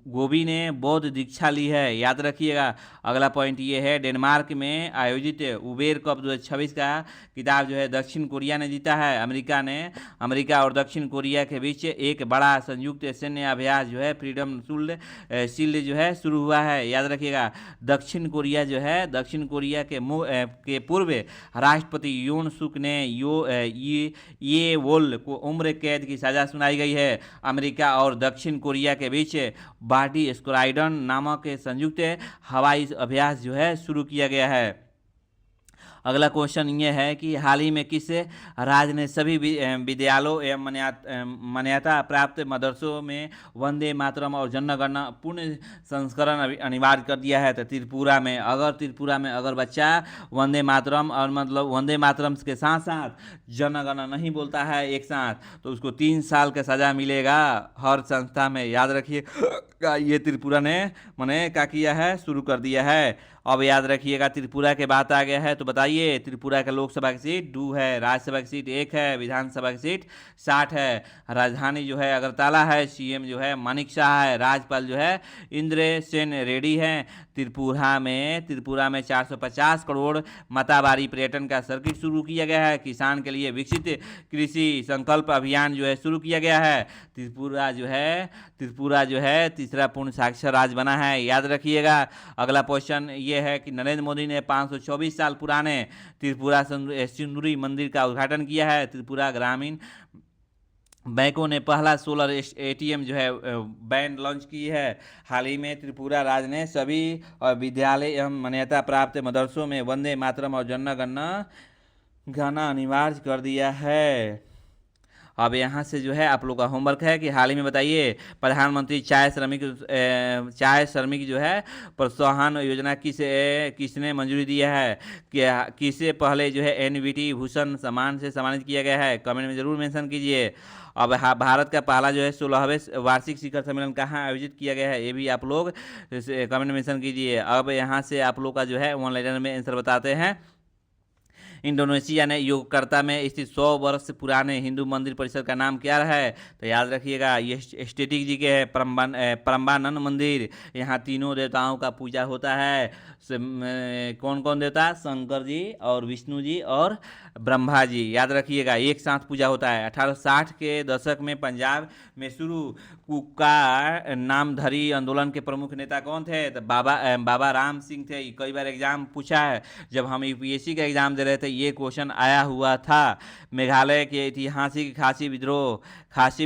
Speaker 1: गोबी ने बौद्ध दीक्षा ली है, याद रखिएगा। अगला पॉइंट ये है डेनमार्क में आयोजित उबेर कप 2026 का खिताब जो है दक्षिण कोरिया ने जीता है। अमेरिका और दक्षिण कोरिया के बीच एक बड़ा संयुक्त सैन्य अभ्यास जो है फ्रीडम शील्ड जो है शुरू हुआ है, याद रखिएगा। दक्षिण कोरिया के पूर्व राष्ट्रपति योन सुक ने ये वोल को उम्र कैद की सजा सुनाई गई है। अमेरिका और दक्षिण कोरिया के बीच बाडी स्क्वाड्रन नामक संयुक्त हवाई अभ्यास जो है शुरू किया गया है। अगला क्वेश्चन ये है कि हाल ही में किस राज्य ने सभी विद्यालयों एवं मान्यता प्राप्त मदरसों में वंदे मातरम और जनगणना पूर्ण संस्करण अनिवार्य कर दिया है? तो त्रिपुरा में अगर बच्चा वंदे मातरम और मतलब वंदे मातरम के साथ साथ जनगणना नहीं बोलता है एक साथ तो उसको 3 साल का सजा मिलेगा हर संस्था में, याद रखिए। ये त्रिपुरा ने क्या किया है, शुरू कर दिया है। अब याद रखिएगा त्रिपुरा के बात आ गया है तो बताइए त्रिपुरा का लोकसभा की सीट 2 है, राज्यसभा की सीट 1 है, विधानसभा की सीट 60 है। राजधानी जो है अगरतला है, सीएम जो है मानिक शाह है, राज्यपाल जो है इंद्रसेन रेड्डी है। त्रिपुरा में 450 करोड़ माताबारी पर्यटन का सर्किट शुरू किया गया है। किसान के लिए विकसित कृषि संकल्प अभियान जो है शुरू किया गया है। त्रिपुरा जो है तीसरा पूर्ण साक्षर राज्य बना है, याद रखिएगा। अगला क्वेश्चन ये है कि नरेंद्र मोदी ने 524 साल पुराने त्रिपुरा सुंदरी मंदिर का उद्घाटन किया है। त्रिपुरा ग्रामीण बैंकों ने पहला सोलर ATM जो है बैंड लॉन्च की है। हाल ही में त्रिपुरा राज्य ने सभी विद्यालय एवं मान्यता प्राप्त मदरसों में वंदे मातरम और जनगणना अनिवार्य कर दिया है। अब यहाँ से जो है आप लोग का होमवर्क है कि हाल ही में बताइए प्रधानमंत्री चाय श्रमिक जो है प्रोत्साहन योजना किसने मंजूरी दिया है? किसे पहले जो है NVT भूषण सम्मान से सम्मानित किया गया है? कमेंट में जरूर मेंशन कीजिए। अब भारत का पहला जो है 16वें वार्षिक शिखर सम्मेलन कहाँ आयोजित किया गया है ये भी आप लोग कमेंट में मेंशन कीजिए। अब यहाँ से आप लोग का जो है ऑनलाइन में आंसर बताते हैं। इंडोनेशिया ने योगकर्ता में स्थित 100 वर्ष पुराने हिंदू मंदिर परिसर का नाम क्या है? तो याद रखिएगा ये स्टेटिक जी के है प्रम्बानंद मंदिर। यहाँ तीनों देवताओं का पूजा होता है। कौन कौन देवता? शंकर जी और विष्णु जी और ब्रह्मा जी, याद रखिएगा एक साथ पूजा होता है। 1860 के दशक में पंजाब में शुरू कुका नामधारी आंदोलन के प्रमुख नेता कौन थे? तो बाबा राम सिंह थे। कई बार एग्जाम पूछा है, जब हम UPSC का एग्जाम दे रहे थे ये क्वेश्चन आया हुआ था। मेघालय के ऐतिहासिक खासी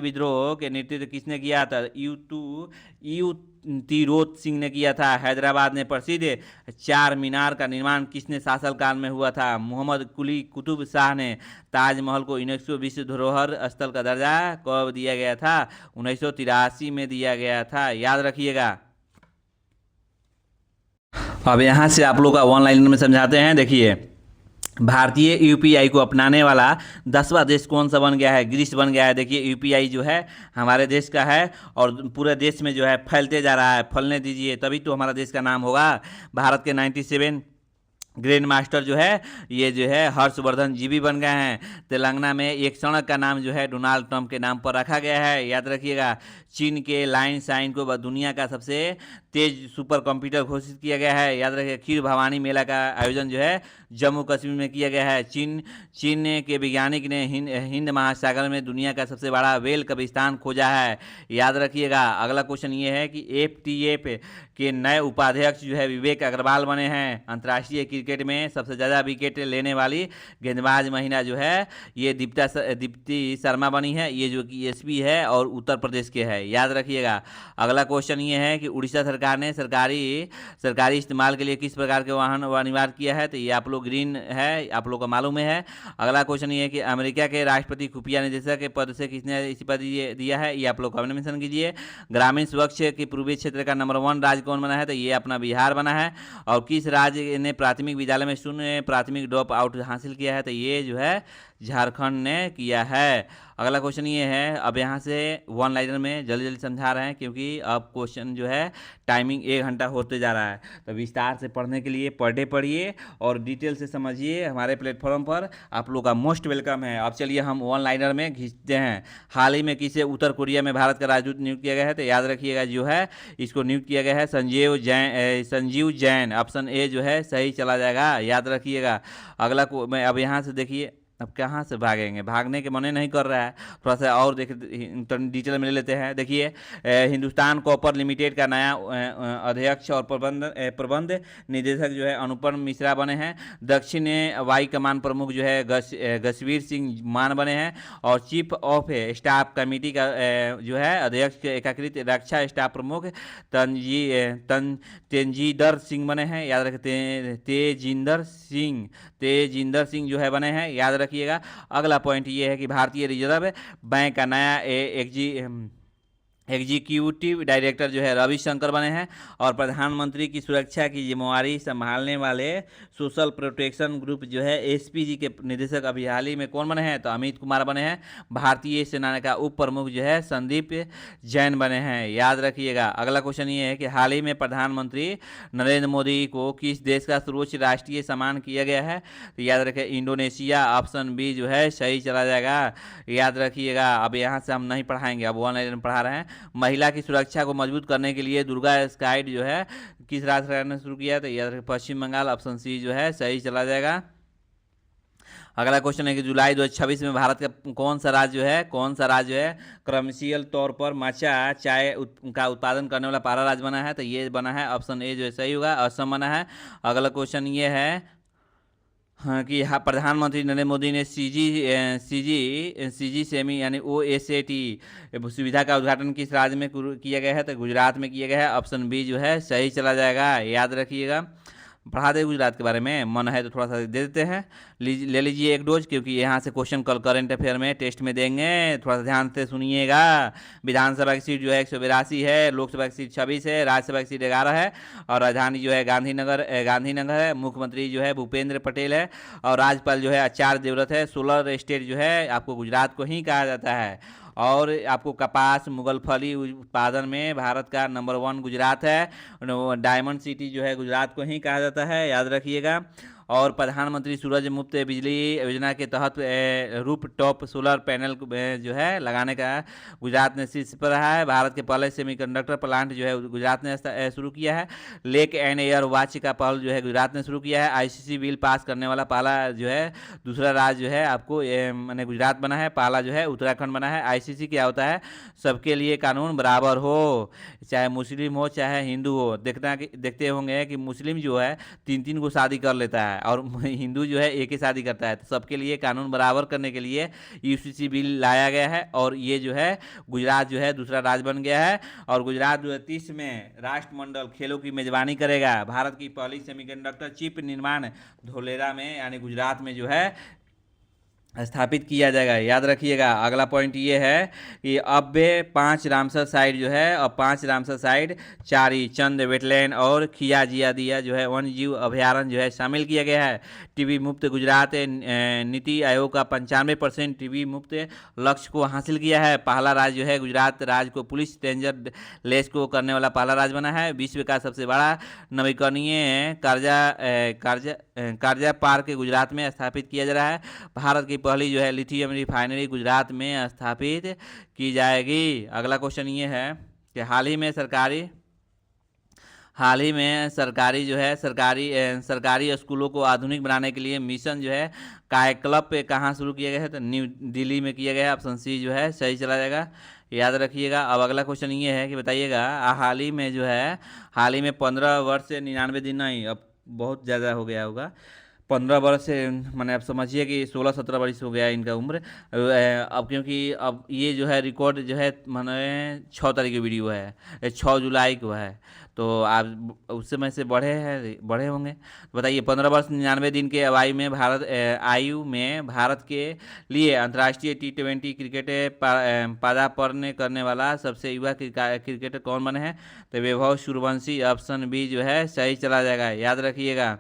Speaker 1: विद्रोह के नेतृत्व किसने किया था? यू तिरोत सिंह ने किया था। हैदराबाद में प्रसिद्ध 4 मीनार का निर्माण किसने शासनकाल में हुआ था? मोहम्मद कुली कुतुब शाह ने। ताजमहल को यूनेस्को विश्व धरोहर स्थल का दर्जा कब दिया गया था? 1983 में दिया गया था, याद रखिएगा। अब यहाँ से आप लोग का ऑनलाइन में समझाते हैं। देखिए भारतीय UPI को अपनाने वाला 10वां देश कौन सा बन गया है? ग्रीस बन गया है। देखिए UPI जो है हमारे देश का है और पूरे देश में जो है फैलते जा रहा है। फैलने दीजिए तभी तो हमारा देश का नाम होगा। भारत के 97 ग्रैंड मास्टर जो है ये जो है हर्षवर्धन जी भी बन गए हैं। तेलंगाना में एक सड़क का नाम जो है डोनाल्ड ट्रंप के नाम पर रखा गया है, याद रखिएगा। चीन के लाइन साइन को दुनिया का सबसे तेज सुपर कंप्यूटर घोषित किया गया है, याद रखिए। खीर भवानी मेला का आयोजन जो है जम्मू कश्मीर में किया गया है। चीन के वैज्ञानिक ने हिंद महासागर में दुनिया का सबसे बड़ा व्हेल कब्रिस्तान खोजा है, याद रखिएगा। अगला क्वेश्चन ये है कि एफटीएफ के नए उपाध्यक्ष जो है विवेक अग्रवाल बने हैं। अंतर्राष्ट्रीय क्रिकेट में सबसे ज़्यादा विकेट लेने वाली गेंदबाज महिला जो है ये दीप्ति शर्मा बनी है, ये जो कि एसपी है और उत्तर प्रदेश के है, याद रखिएगा। अगला क्वेश्चन ये है कि उड़ीसा सरकार ने सरकारी इस्तेमाल के लिए किस प्रकार के वाहन अनिवार्य किया है, तो ये आप लोग ग्रीन है, आप लोग को मालूम है। अगला क्वेश्चन ये है कि अमेरिका के राष्ट्रपति खुफिया निदेशक के पद से किसने इस्तीफा दिया है, ये आप लोग कमेंट मेंशन कीजिए। ग्रामीण स्वच्छ के पूर्वी क्षेत्र का नंबर 1 राज्य कौन बना है, तो ये अपना बिहार बना है। और किस राज्य ने प्राथमिक विद्यालय में शून्य प्राथमिक ड्रॉप आउट हासिल किया है, तो ये जो है झारखंड ने किया है। अगला क्वेश्चन ये है, अब यहाँ से वन लाइनर में जल्दी जल्दी समझा रहे हैं क्योंकि अब क्वेश्चन जो है टाइमिंग 1 घंटा होते जा रहा है, तो विस्तार से पढ़ने के लिए पर डे पढ़िए और डिटेल से समझिए। हमारे प्लेटफॉर्म पर आप लोग का मोस्ट वेलकम है। अब चलिए हम वन लाइनर में खींचते हैं। हाल ही में किसे उत्तर कोरिया में भारत का राजदूत नियुक्त किया गया है, तो याद रखिएगा जो है इसको नियुक्त किया गया है संजीव जैन। ऑप्शन ए जो है सही चला जाएगा, याद रखिएगा। अगला को मैं अब यहाँ से देखिए, अब कहाँ से भागेंगे, भागने के मन नहीं कर रहा है, थोड़ा सा और देख डिटेल में ले लेते हैं। देखिए हिंदुस्तान कॉपर लिमिटेड का नया अध्यक्ष और प्रबंध निदेशक जो है अनुपम मिश्रा बने हैं। दक्षिण वायु कमान प्रमुख जो है गशवीर सिंह मान बने हैं। और चीफ ऑफ स्टाफ कमेटी का जो है अध्यक्ष एकीकृत रक्षा स्टाफ प्रमुख तेजिंदर सिंह बने हैं, याद रखें। तेजिंदर सिंह जो है बने हैं, याद रखिएगा। अगला पॉइंट ये है कि भारतीय रिजर्व बैंक का नया एग्जीक्यूटिव डायरेक्टर जो है रविशंकर बने हैं। और प्रधानमंत्री की सुरक्षा की जिम्मेवारी संभालने वाले सोशल प्रोटेक्शन ग्रुप जो है एसपीजी के निदेशक अभी हाल ही में कौन बने हैं, तो अमित कुमार बने हैं। भारतीय सेना का उप प्रमुख जो है संदीप जैन बने हैं, याद रखिएगा। अगला क्वेश्चन ये है कि हाल ही में प्रधानमंत्री नरेंद्र मोदी को किस देश का सर्वोच्च राष्ट्रीय सम्मान किया गया है, तो याद रखें इंडोनेशिया। ऑप्शन बी जो है सही चला जाएगा, याद रखिएगा। अब यहाँ से हम नहीं पढ़ाएंगे, अब वन लाइन पढ़ा रहे हैं। महिला की सुरक्षा को मजबूत करने के लिए दुर्गा स्काइड जो है किस राज्य सरकार ने शुरू किया, तो याद रखें पश्चिम बंगाल। ऑप्शन सी जो है सही चला जाएगा। अगला क्वेश्चन है कि जुलाई 2026 में भारत का कौन सा राज्य है कमर्शियल तौर पर माचा चाय का उत्पादन करने वाला पहला राज्य बना है, तो ये बना है ऑप्शन ए जो है सही होगा, असम बना है। अगला क्वेश्चन ये है हाँ कि हाँ प्रधानमंत्री नरेंद्र मोदी ने सीजी सेमी यानी OSAT सुविधा का उद्घाटन किस राज्य में किया गया है, तो गुजरात में किया गया है। ऑप्शन बी जो है सही चला जाएगा, याद रखिएगा। पढ़ा दे गुजरात के बारे में, मन है तो थोड़ा सा दे देते हैं, ले लीजिए एक डोज, क्योंकि यहाँ से क्वेश्चन कल करंट अफेयर में टेस्ट में देंगे, थोड़ा सा ध्यान से सुनिएगा। विधानसभा की सीट जो है 182 है, लोकसभा की सीट 26 है, राज्यसभा की सीट 11 है। और राजधानी जो है गांधीनगर है। मुख्यमंत्री जो है भूपेंद्र पटेल है। और राज्यपाल जो है आचार्य देवव्रत है। सोलर स्टेट जो है आपको गुजरात को ही कहा जाता है। और आपको कपास मुगलफली उत्पादन में भारत का नंबर 1 गुजरात है। डायमंड सिटी जो है गुजरात को ही कहा जाता है, याद रखिएगा। और प्रधानमंत्री सूरज मुफ्त बिजली योजना के तहत रूप टॉप सोलर पैनल जो है लगाने का गुजरात ने शीर्ष पर रहा है। भारत के पहले सेमीकंडक्टर प्लांट जो है गुजरात ने शुरू किया है। लेक एंड एयर वॉच का पहल जो है गुजरात ने शुरू किया है। आईसीसी बिल पास करने वाला पहला जो है दूसरा राज्य जो है आपको मैंने गुजरात बना है, पहला जो है उत्तराखंड बना है। आईसीसी क्या होता है, सबके लिए कानून बराबर हो, चाहे मुस्लिम हो चाहे हिंदू हो। देखते होंगे कि मुस्लिम जो है 3-3 को शादी कर लेता है और हिंदू जो है एक ही शादी करता है, तो सबके लिए कानून बराबर करने के लिए यूसीसी बिल लाया गया है। और ये जो है गुजरात जो है दूसरा राज्य बन गया है। और गुजरात 2030 में राष्ट्रमंडल खेलों की मेजबानी करेगा। भारत की पहली सेमीकंडक्टर चिप निर्माण धोलेरा में यानी गुजरात में जो है स्थापित किया जाएगा। याद रखिएगा। अगला पॉइंट ये है कि अब 5 रामसर साइट जो है, और 5 रामसर साइट, चारी चंद वेटलैंड और खिया जिया दिया जो है वन्य जीव अभ्यारण्य जो है शामिल किया गया है। टीबी मुक्त गुजरात नीति आयोग का 95% टीबी मुक्त लक्ष्य को हासिल किया है। पहला राज्य जो है गुजरात राज्य को पुलिस डेंजर लेस को करने वाला पहला राज्य बना है। विश्व का सबसे बड़ा नवीकरणीय कार्जा पार्क गुजरात में स्थापित किया जा रहा है। भारत की पहली जो है लिथियम रिफाइनरी गुजरात में स्थापित की जाएगी। अगला क्वेश्चन ये है कि हाल ही में सरकारी स्कूलों को आधुनिक बनाने के लिए मिशन जो है कायाकल्प पे कहाँ शुरू किया गया है, तो न्यू दिल्ली में किया गया है। ऑप्शन सी जो है सही चला जाएगा। याद रखिएगा। अब अगला क्वेश्चन ये है कि बताइएगा, हाल ही में 15 वर्ष से 99 दिन नहीं, अब बहुत ज़्यादा हो गया होगा, 15 वर्ष से मैंने आप समझिए कि 16-17 वर्ष हो गया इनका उम्र। अब क्योंकि अब ये जो है रिकॉर्ड जो है मैंने 6 तारीख की वीडियो है, 6 जुलाई को है, तो आप उस समय से बड़े होंगे। बताइए 15 वर्ष 99 दिन के आयु में भारत के लिए अंतर्राष्ट्रीय T20 क्रिकेट पदार्पण करने वाला सबसे युवा क्रिकेटर कौन बने हैं, तो वैभव सूर्यवंशी। ऑप्शन बी जो है सही चला जाएगा। याद रखिएगा।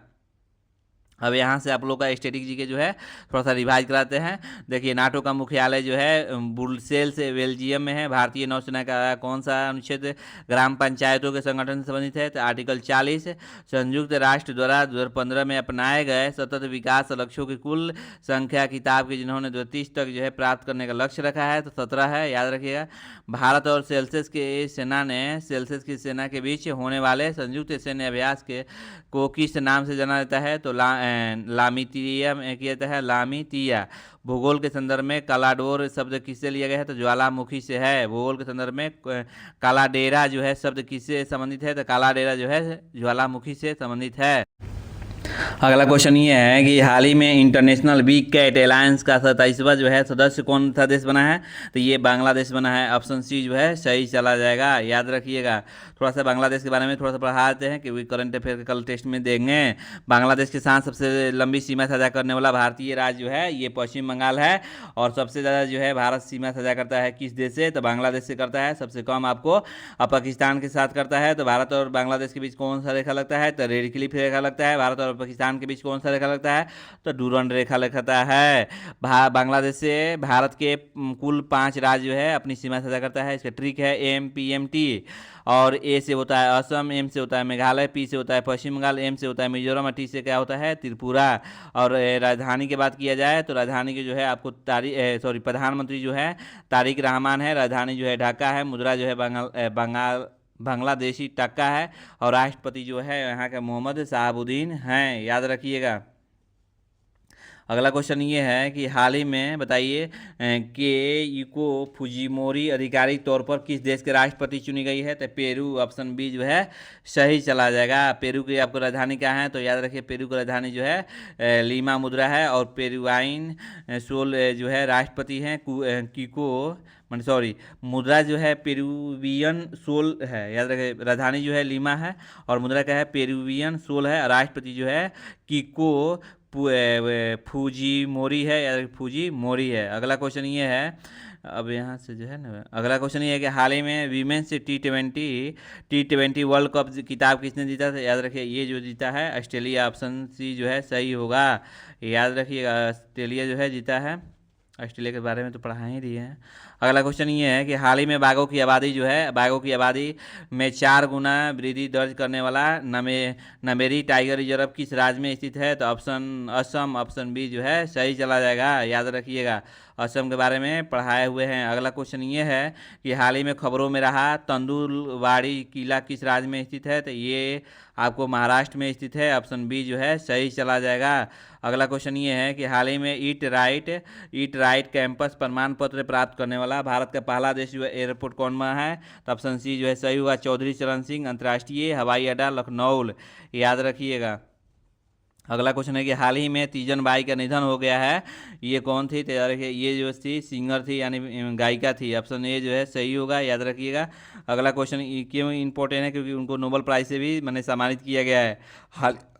Speaker 1: अब यहाँ से आप लोग का स्टैटिक जी के जो है थोड़ा सा रिवाइज कराते हैं। देखिए नाटो का मुख्यालय जो है ब्रुसेल्स बेल्जियम में है। भारतीय नौसेना का कौन सा अनुच्छेद ग्राम पंचायतों के संगठन से संबंधित है, तो आर्टिकल 40। संयुक्त राष्ट्र द्वारा 2015 में अपनाए गए सतत विकास लक्ष्यों की कुल संख्या किताब की जिन्होंने 2030 तक जो है प्राप्त करने का लक्ष्य रखा है, तो 17 है। याद रखिएगा। भारत और सेल्सियस की सेना के बीच होने वाले संयुक्त सैन्य अभ्यास को किस नाम से जाना जाता है, तो लामितिया में किया जाता है, लामितिया। भूगोल के संदर्भ में कालाडोर शब्द किससे लिया गया है, तो ज्वालामुखी से है। भूगोल के संदर्भ में कालाडेरा जो है शब्द किससे संबंधित है, तो कालाडेरा जो है ज्वालामुखी से संबंधित है। अगला क्वेश्चन ये है कि हाल ही में इंटरनेशनल बिग कैट अलायंस का 27वां जो है सदस्य कौन सा देश बना है, तो ये बांग्लादेश बना है। ऑप्शन सी जो है सही चला जाएगा। याद रखिएगा। थोड़ा सा बांग्लादेश के बारे में थोड़ा सा पढ़ाते हैं कि करंट अफेयर के कल टेस्ट में देंगे। बांग्लादेश के साथ सबसे लंबी सीमा साझा करने वाला भारतीय राज्य जो है ये पश्चिम बंगाल है, और सबसे ज़्यादा जो है भारत सीमा साझा करता है किस देश से, तो बांग्लादेश से करता है। सबसे कम आपको पाकिस्तान के साथ करता है। तो भारत और बांग्लादेश के बीच कौन सा रेखा लगता है, तो रेड क्लिफ रेखा लगता है। भारत और पाकिस्तान के बीच कौन सा रेखा लगता है, तो डूरंड रेखा लगता है। बांग्लादेश से भारत के कुल 5 राज्य जो है अपनी सीमा साझा करता है। इसका ट्रिक है AMPMT। और ए से होता है असम, एम से होता है मेघालय, पी से होता है पश्चिम बंगाल, एम से होता है मिजोरम, और टी से क्या होता है त्रिपुरा। और राजधानी की बात किया जाए तो राजधानी की जो है आपको प्रधानमंत्री जो है तारिक रहमान है। राजधानी जो है ढाका है। मुद्रा जो है बांग्लादेशी टक्का है। और राष्ट्रपति जो है यहाँ के मोहम्मद शहाबुद्दीन हैं। याद रखिएगा। अगला क्वेश्चन ये है कि हाल ही में बताइए कि यूको फुजिमोरी आधिकारिक तौर पर किस देश के राष्ट्रपति चुनी गई है, तो पेरू। ऑप्शन बी जो है सही चला जाएगा। पेरू की आपको राजधानी क्या है, तो याद रखिए पेरू की राजधानी जो है लीमा मुद्रा है। और पेरुवाइन सोल जो है राष्ट्रपति हैं मुद्रा जो है पेरुवियन सोल है। याद रखिए राजधानी जो है लीमा है और मुद्रा क्या है पेरुवियन सोल है। राष्ट्रपति जो है किको फुजिमोरी है या फुजिमोरी है। अगला क्वेश्चन ये है, अब यहाँ से जो है ना अगला क्वेश्चन ये है कि हाल ही में वीमेंस T20 वर्ल्ड कप किताब किसने जीता था, याद रखिए ये जो जीता है ऑस्ट्रेलिया। ऑप्शन सी जो है सही होगा। याद रखिएगा ऑस्ट्रेलिया जो है जीता है। ऑस्ट्रेलिया के बारे में तो पढ़ा ही दिए हैं। अगला क्वेश्चन ये है कि हाल ही में बाघों की आबादी में 4 गुना वृद्धि दर्ज करने वाला नमेरी टाइगर रिजर्व किस राज्य में स्थित है, तो ऑप्शन असम। ऑप्शन बी जो है सही चला जाएगा। याद रखिएगा असम के बारे में पढ़ाए हुए हैं। अगला क्वेश्चन ये है कि हाल ही में खबरों में रहा तेंदुलवाड़ी किला किस राज्य में स्थित है, तो ये आपको महाराष्ट्र में स्थित है। ऑप्शन बी जो है सही चला जाएगा। अगला क्वेश्चन ये है कि हाल ही में ईट राइट कैंपस प्रमाण पत्र प्राप्त करने वाला भारत का पहला देश जो है एयरपोर्ट कौन बना है, तो ऑप्शन सी जो है सही होगा चौधरी चरण सिंह अंतर्राष्ट्रीय हवाई अड्डा लखनऊ। याद रखिएगा। अगला क्वेश्चन है कि हाल ही में तीजन बाई का निधन हो गया है, ये कौन थी, तो याद रखिए ये जो थी सिंगर थी यानी गायिका थी। ऑप्शन ए जो है सही होगा। याद रखिएगा। अगला क्वेश्चन क्यों इंपॉर्टेंट है, क्योंकि उनको नोबेल प्राइज से भी मैंने सम्मानित किया गया है।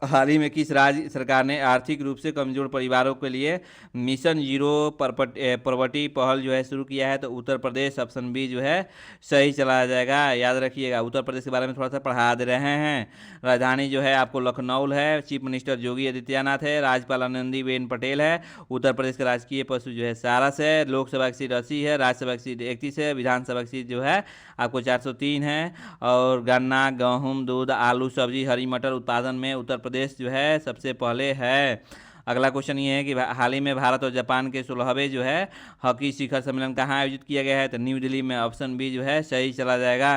Speaker 1: हाल ही में किस राज्य सरकार ने आर्थिक रूप से कमजोर परिवारों के लिए मिशन जीरो प्रॉपर्टी पहल जो है शुरू किया है? तो उत्तर प्रदेश, ऑप्शन बी जो है सही चला जाएगा। याद रखिएगा, उत्तर प्रदेश के बारे में थोड़ा सा पढ़ा दे रहे हैं। राजधानी जो है आपको लखनऊ है। चीफ मिनिस्टर योगी आदित्यनाथ है। राज्यपाल आनंदीबेन पटेल है। उत्तर प्रदेश का राजकीय पशु जो है सारस है। लोकसभा की सीट 80 है। राज्यसभा की सीट 31 है। विधानसभा की सीट जो है आपको 403 है। और गन्ना, गेहूं, दूध, आलू, सब्जी, हरी मटर उत्पादन में उत्तर प्रदेश जो है सबसे पहले है। अगला क्वेश्चन ये है कि हाल ही में भारत और जापान के 16वें जो है हॉकी शिखर सम्मेलन कहाँ आयोजित किया गया है? तो न्यू दिल्ली में। ऑप्शन बी जो है सही चला जाएगा।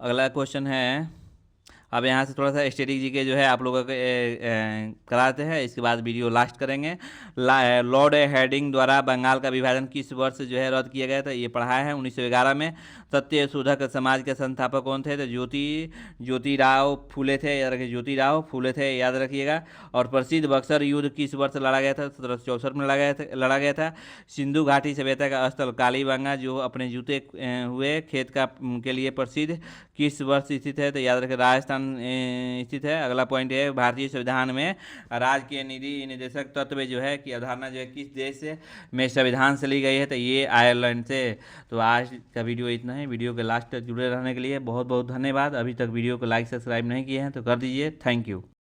Speaker 1: अगला क्वेश्चन है, अब यहाँ से थोड़ा सा स्टैटिक जी के जो है आप लोगों को कराते हैं, इसके बाद वीडियो लास्ट करेंगे। लॉर्ड हेडिंग द्वारा बंगाल का विभाजन किस वर्ष जो है रद्द किया गया था? ये पढ़ा है 1911 में। सत्य शोधक समाज के संस्थापक कौन थे? तो ज्योतिराव फूले थे। याद रखिए, ज्योतिराव फूले थे, याद रखिएगा। और प्रसिद्ध बक्सर युद्ध किस वर्ष लड़ा गया था? 1764 में लड़ा गया था। सिंधु घाटी सभ्यता का स्थल कालीबंगा जो अपने जूते हुए खेत का के लिए प्रसिद्ध किस वर्ष स्थित है? तो याद रखें, राजस्थान स्थित है। अगला पॉइंट है, भारतीय संविधान में राज्य के निधि निदेशक तत्व जो है कि अवधारणा जो है किस देश से में संविधान से ली गई है? तो ये आयरलैंड से। तो आज का वीडियो इतना है। वीडियो के लास्ट तक जुड़े रहने के लिए बहुत बहुत धन्यवाद। अभी तक वीडियो को लाइक सब्सक्राइब नहीं किए हैं तो कर दीजिए। Thank you.